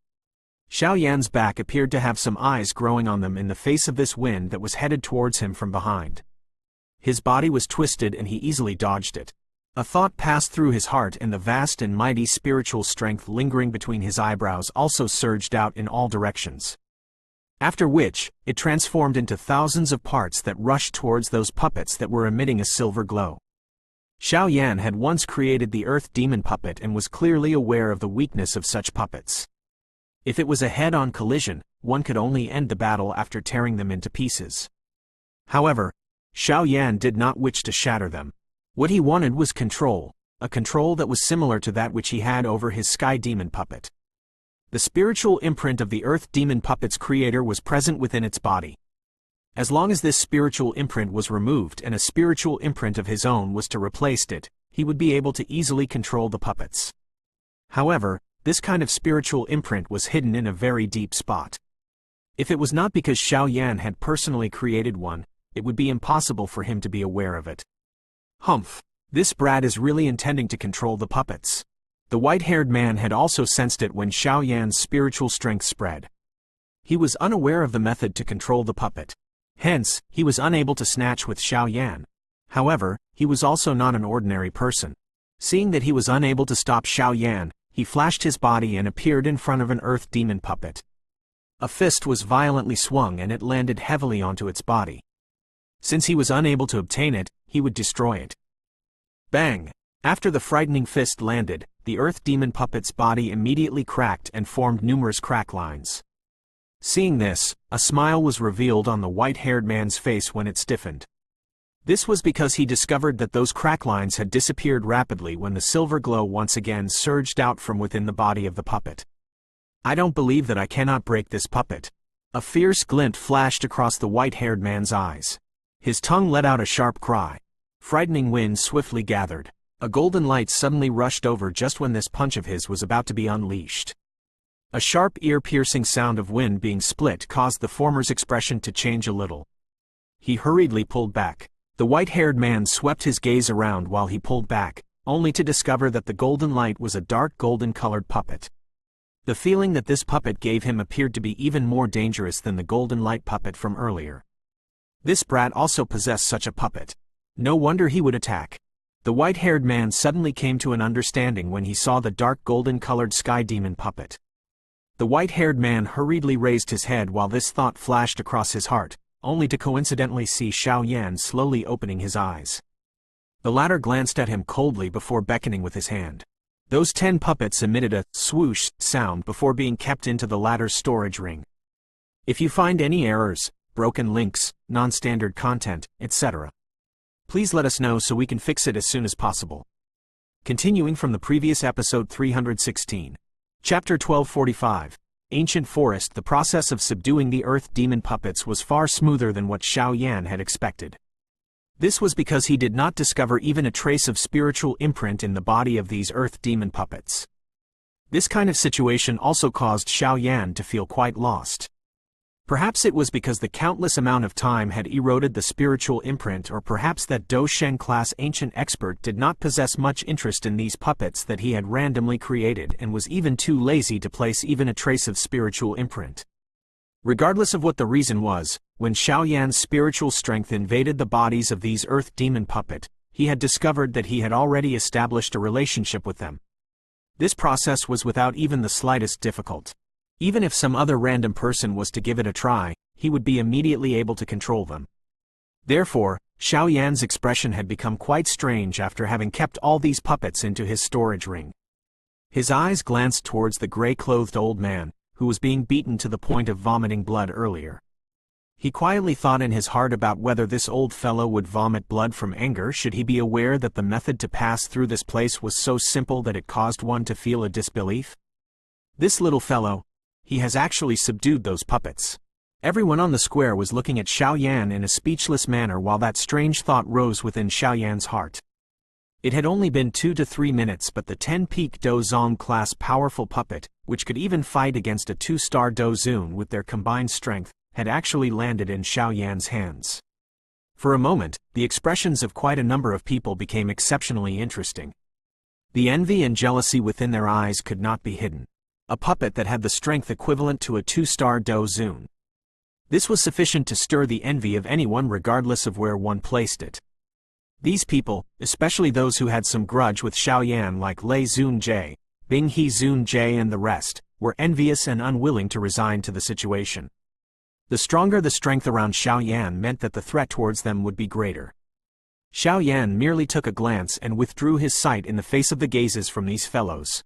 Xiao Yan's back appeared to have some eyes growing on them in the face of this wind that was headed towards him from behind. His body was twisted and he easily dodged it. A thought passed through his heart and the vast and mighty spiritual strength lingering between his eyebrows also surged out in all directions. After which, it transformed into thousands of parts that rushed towards those puppets that were emitting a silver glow. Xiao Yan had once created the Earth Demon puppet and was clearly aware of the weakness of such puppets. If it was a head-on collision, one could only end the battle after tearing them into pieces. However, Xiao Yan did not wish to shatter them. What he wanted was control, a control that was similar to that which he had over his Sky Demon puppet. The spiritual imprint of the Earth Demon puppet's creator was present within its body. As long as this spiritual imprint was removed and a spiritual imprint of his own was to replace it, he would be able to easily control the puppets. However, this kind of spiritual imprint was hidden in a very deep spot. If it was not because Xiao Yan had personally created one, it would be impossible for him to be aware of it. Humph! This brat is really intending to control the puppets. The white-haired man had also sensed it when Xiao Yan's spiritual strength spread. He was unaware of the method to control the puppet. Hence, he was unable to snatch with Xiao Yan. However, he was also not an ordinary person. Seeing that he was unable to stop Xiao Yan, he flashed his body and appeared in front of an Earth Demon puppet. A fist was violently swung and it landed heavily onto its body. Since he was unable to obtain it, he would destroy it. Bang! After the frightening fist landed, the Earth Demon puppet's body immediately cracked and formed numerous crack lines. Seeing this, a smile was revealed on the white-haired man's face when it stiffened. This was because he discovered that those crack lines had disappeared rapidly when the silver glow once again surged out from within the body of the puppet. "I don't believe that I cannot break this puppet." A fierce glint flashed across the white-haired man's eyes. His tongue let out a sharp cry. Frightening wind swiftly gathered. A golden light suddenly rushed over just when this punch of his was about to be unleashed. A sharp ear-piercing sound of wind being split caused the former's expression to change a little. He hurriedly pulled back. The white-haired man swept his gaze around while he pulled back, only to discover that the golden light was a dark golden-colored puppet. The feeling that this puppet gave him appeared to be even more dangerous than the golden light puppet from earlier. This brat also possessed such a puppet. No wonder he would attack. The white-haired man suddenly came to an understanding when he saw the dark golden-colored Sky Demon puppet. The white-haired man hurriedly raised his head while this thought flashed across his heart, only to coincidentally see Xiao Yan slowly opening his eyes. The latter glanced at him coldly before beckoning with his hand. Those 10 puppets emitted a swoosh sound before being kept into the latter's storage ring. If you find any errors, broken links, non-standard content, etc., please let us know so we can fix it as soon as possible. Continuing from the previous episode 316. Chapter 1245. Ancient Forest. The process of subduing the Earth Demon puppets was far smoother than what Xiao Yan had expected. This was because he did not discover even a trace of spiritual imprint in the body of these Earth Demon puppets. This kind of situation also caused Xiao Yan to feel quite lost. Perhaps it was because the countless amount of time had eroded the spiritual imprint, or perhaps that Do Shen class ancient expert did not possess much interest in these puppets that he had randomly created and was even too lazy to place even a trace of spiritual imprint. Regardless of what the reason was, when Xiao Yan's spiritual strength invaded the bodies of these Earth Demon puppet, he had discovered that he had already established a relationship with them. This process was without even the slightest difficulty. Even if some other random person was to give it a try, he would be immediately able to control them. Therefore, Xiao Yan's expression had become quite strange after having kept all these puppets into his storage ring. His eyes glanced towards the gray-clothed old man, who was being beaten to the point of vomiting blood earlier. He quietly thought in his heart about whether this old fellow would vomit blood from anger should he be aware that the method to pass through this place was so simple that it caused one to feel a disbelief. This little fellow, he has actually subdued those puppets. Everyone on the square was looking at Xiao Yan in a speechless manner while that strange thought rose within Xiao Yan's heart. It had only been 2 to 3 minutes, but the 10-peak Dozong class powerful puppet, which could even fight against a 2-star Dozun with their combined strength, had actually landed in Xiao Yan's hands. For a moment, the expressions of quite a number of people became exceptionally interesting. The envy and jealousy within their eyes could not be hidden. A puppet that had the strength equivalent to a 2-star Dozun. This was sufficient to stir the envy of anyone regardless of where one placed it. These people, especially those who had some grudge with Xiao Yan like Lei Zunjie, Bing He Zunjie and the rest, were envious and unwilling to resign to the situation. The stronger the strength around Xiao Yan meant that the threat towards them would be greater. Xiao Yan merely took a glance and withdrew his sight in the face of the gazes from these fellows.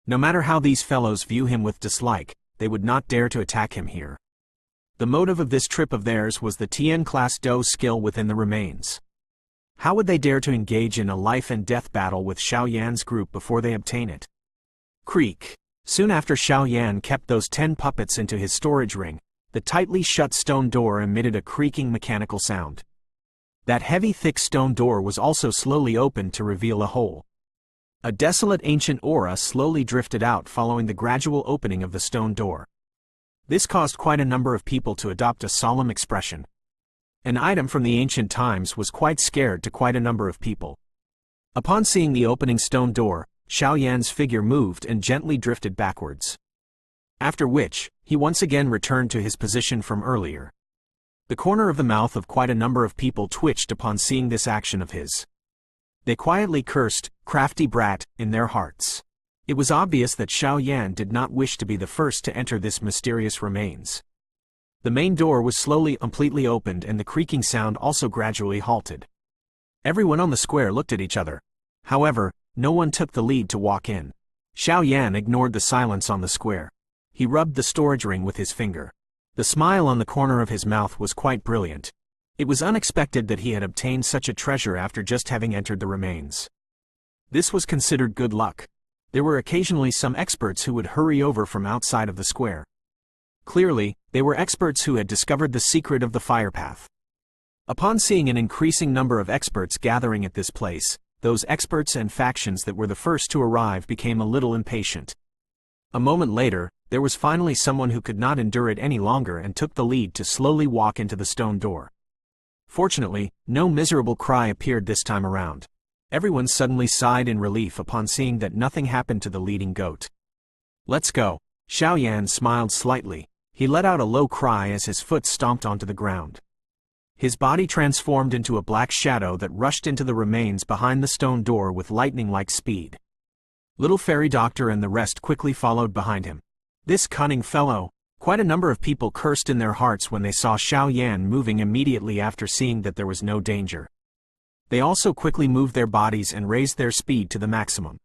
No matter how these fellows view him with dislike, they would not dare to attack him here. The motive of this trip of theirs was the Tian-class Do skill within the remains. How would they dare to engage in a life-and-death battle with Xiao Yan's group before they obtain it? Creak. Soon after Xiao Yan kept those 10 puppets into his storage ring, the tightly shut stone door emitted a creaking mechanical sound. That heavy thick stone door was also slowly opened to reveal a hole. A desolate ancient aura slowly drifted out following the gradual opening of the stone door. This caused quite a number of people to adopt a solemn expression. An item from the ancient times was quite scared to quite a number of people. Upon seeing the opening stone door, Xiao Yan's figure moved and gently drifted backwards. After which, he once again returned to his position from earlier. The corner of the mouth of quite a number of people twitched upon seeing this action of his. They quietly cursed, "Crafty brat," in their hearts. It was obvious that Xiao Yan did not wish to be the first to enter this mysterious remains. The main door was slowly completely opened and the creaking sound also gradually halted. Everyone on the square looked at each other. However, no one took the lead to walk in. Xiao Yan ignored the silence on the square. He rubbed the storage ring with his finger. The smile on the corner of his mouth was quite brilliant. It was unexpected that he had obtained such a treasure after just having entered the remains. This was considered good luck. There were occasionally some experts who would hurry over from outside of the square. Clearly, they were experts who had discovered the secret of the fire path. Upon seeing an increasing number of experts gathering at this place, those experts and factions that were the first to arrive became a little impatient. A moment later, there was finally someone who could not endure it any longer and took the lead to slowly walk into the stone door. Fortunately, no miserable cry appeared this time around. Everyone suddenly sighed in relief upon seeing that nothing happened to the leading goat. "Let's go." Xiao Yan smiled slightly. He let out a low cry as his foot stomped onto the ground. His body transformed into a black shadow that rushed into the remains behind the stone door with lightning-like speed. Little Fairy Doctor and the rest quickly followed behind him. This cunning fellow! Quite a number of people cursed in their hearts when they saw Xiao Yan moving immediately after seeing that there was no danger. They also quickly moved their bodies and raised their speed to the maximum.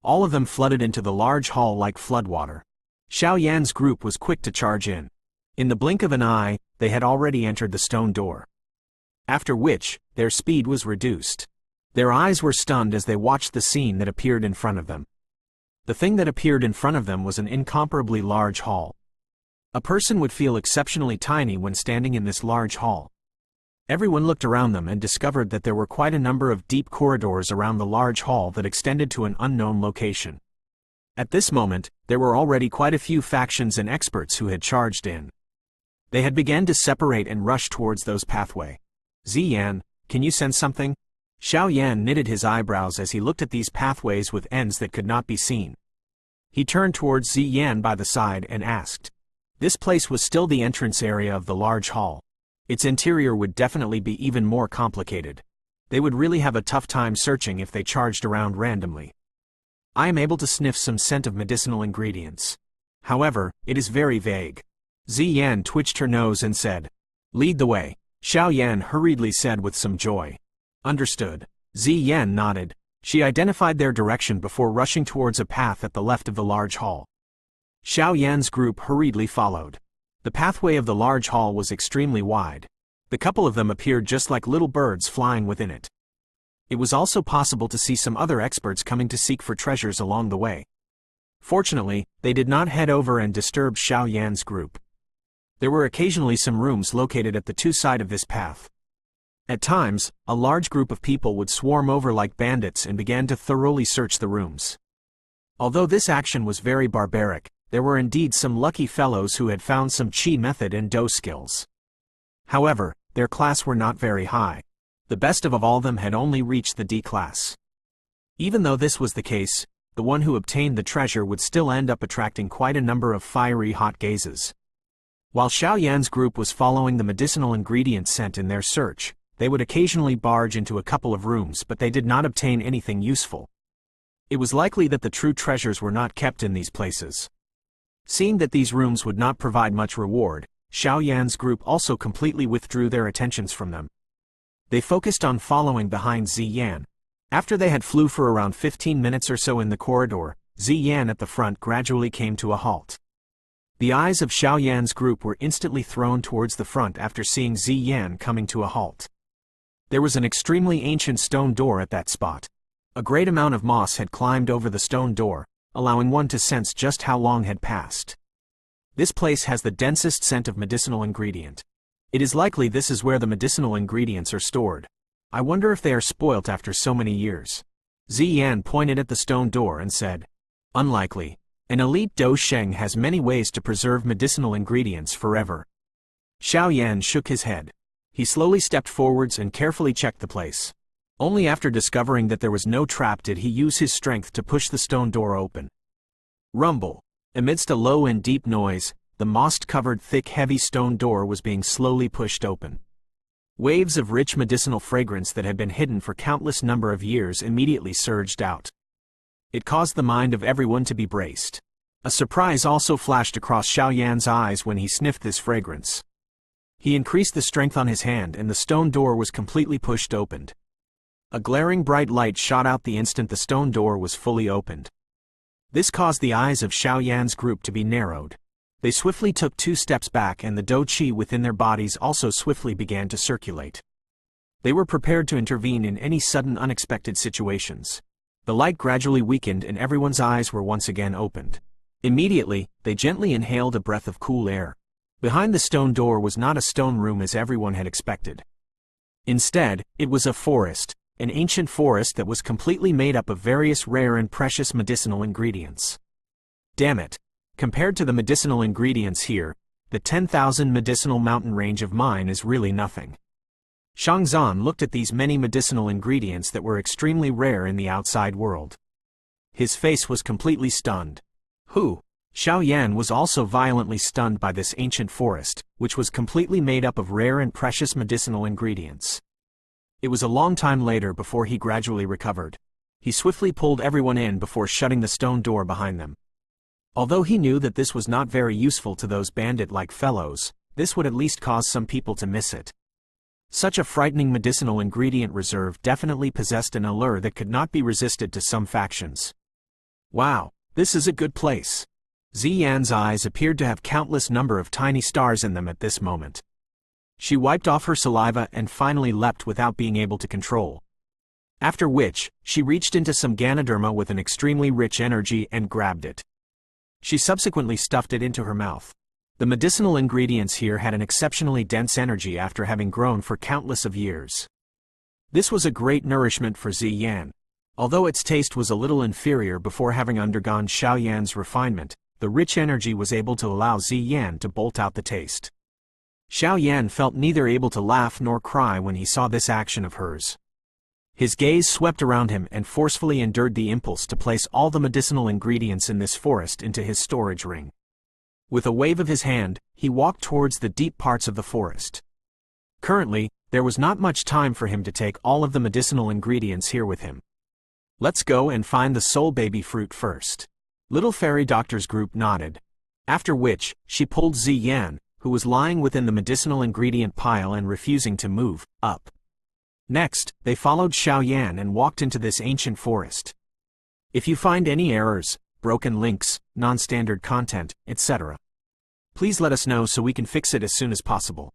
All of them flooded into the large hall like floodwater. Xiao Yan's group was quick to charge in. In the blink of an eye, they had already entered the stone door. After which, their speed was reduced. Their eyes were stunned as they watched the scene that appeared in front of them. The thing that appeared in front of them was an incomparably large hall. A person would feel exceptionally tiny when standing in this large hall. Everyone looked around them and discovered that there were quite a number of deep corridors around the large hall that extended to an unknown location. At this moment, there were already quite a few factions and experts who had charged in. They had begun to separate and rush towards those pathway. "Ziyan, can you sense something?" Xiao Yan knitted his eyebrows as he looked at these pathways with ends that could not be seen. He turned towards Ziyan by the side and asked. This place was still the entrance area of the large hall. Its interior would definitely be even more complicated. They would really have a tough time searching if they charged around randomly. I am able to sniff some scent of medicinal ingredients. However, it is very vague. Ziyan twitched her nose and said, "Lead the way." Xiao Yan hurriedly said with some joy. "Understood." Ziyan nodded. She identified their direction before rushing towards a path at the left of the large hall. Xiao Yan's group hurriedly followed. The pathway of the large hall was extremely wide. The couple of them appeared just like little birds flying within it. It was also possible to see some other experts coming to seek for treasures along the way. Fortunately, they did not head over and disturb Xiao Yan's group. There were occasionally some rooms located at the two sides of this path. At times, a large group of people would swarm over like bandits and began to thoroughly search the rooms. Although this action was very barbaric, there were indeed some lucky fellows who had found some chi method and do skills. However, their class were not very high. The best of all them had only reached the D class. Even though this was the case, the one who obtained the treasure would still end up attracting quite a number of fiery hot gazes. While Xiao Yan's group was following the medicinal ingredient scent in their search, they would occasionally barge into a couple of rooms, but they did not obtain anything useful. It was likely that the true treasures were not kept in these places. Seeing that these rooms would not provide much reward, Xiao Yan's group also completely withdrew their attentions from them. They focused on following behind Ziyan. After they had flew for around 15 minutes or so in the corridor, Ziyan at the front gradually came to a halt. The eyes of Xiao Yan's group were instantly thrown towards the front after seeing Ziyan coming to a halt. There was an extremely ancient stone door at that spot. A great amount of moss had climbed over the stone door, allowing one to sense just how long had passed. This place has the densest scent of medicinal ingredient. It is likely this is where the medicinal ingredients are stored. I wonder if they are spoilt after so many years. Ziyan pointed at the stone door and said, "Unlikely. An elite Do Sheng has many ways to preserve medicinal ingredients forever." Xiao Yan shook his head. He slowly stepped forwards and carefully checked the place. Only after discovering that there was no trap did he use his strength to push the stone door open. Rumble. Amidst a low and deep noise, the moss-covered thick heavy stone door was being slowly pushed open. Waves of rich medicinal fragrance that had been hidden for countless number of years immediately surged out. It caused the mind of everyone to be braced. A surprise also flashed across Xiao Yan's eyes when he sniffed this fragrance. He increased the strength on his hand and the stone door was completely pushed open. A glaring bright light shot out the instant the stone door was fully opened. This caused the eyes of Xiao Yan's group to be narrowed. They swiftly took 2 steps back and the do qi within their bodies also swiftly began to circulate. They were prepared to intervene in any sudden unexpected situations. The light gradually weakened and everyone's eyes were once again opened. Immediately, they gently inhaled a breath of cool air. Behind the stone door was not a stone room as everyone had expected. Instead, it was a forest, an ancient forest that was completely made up of various rare and precious medicinal ingredients. Damn it! Compared to the medicinal ingredients here, the 10,000 medicinal mountain range of mine is really nothing. Shangzan looked at these many medicinal ingredients that were extremely rare in the outside world. His face was completely stunned. Xiao Yan was also violently stunned by this ancient forest, which was completely made up of rare and precious medicinal ingredients. It was a long time later before he gradually recovered. He swiftly pulled everyone in before shutting the stone door behind them. Although he knew that this was not very useful to those bandit-like fellows, this would at least cause some people to miss it. Such a frightening medicinal ingredient reserve definitely possessed an allure that could not be resisted to some factions. Wow, this is a good place. Ziyan's eyes appeared to have countless number of tiny stars in them at this moment. She wiped off her saliva and finally leapt without being able to control. After which, she reached into some Ganoderma with an extremely rich energy and grabbed it. She subsequently stuffed it into her mouth. The medicinal ingredients here had an exceptionally dense energy after having grown for countless of years. This was a great nourishment for Ziyan. Although its taste was a little inferior before having undergone Xiao Yan's refinement, the rich energy was able to allow Ziyan to bolt out the taste. Xiao Yan felt neither able to laugh nor cry when he saw this action of hers. His gaze swept around him and forcefully endured the impulse to place all the medicinal ingredients in this forest into his storage ring. With a wave of his hand, he walked towards the deep parts of the forest. Currently, there was not much time for him to take all of the medicinal ingredients here with him. Let's go and find the soul baby fruit first. Little fairy doctor's group nodded. After which, she pulled Ziyan, who was lying within the medicinal ingredient pile and refusing to move, up. Next, they followed Xiao Yan and walked into this ancient forest. If you find any errors, broken links, non-standard content, etc., Please let us know so we can fix it as soon as possible.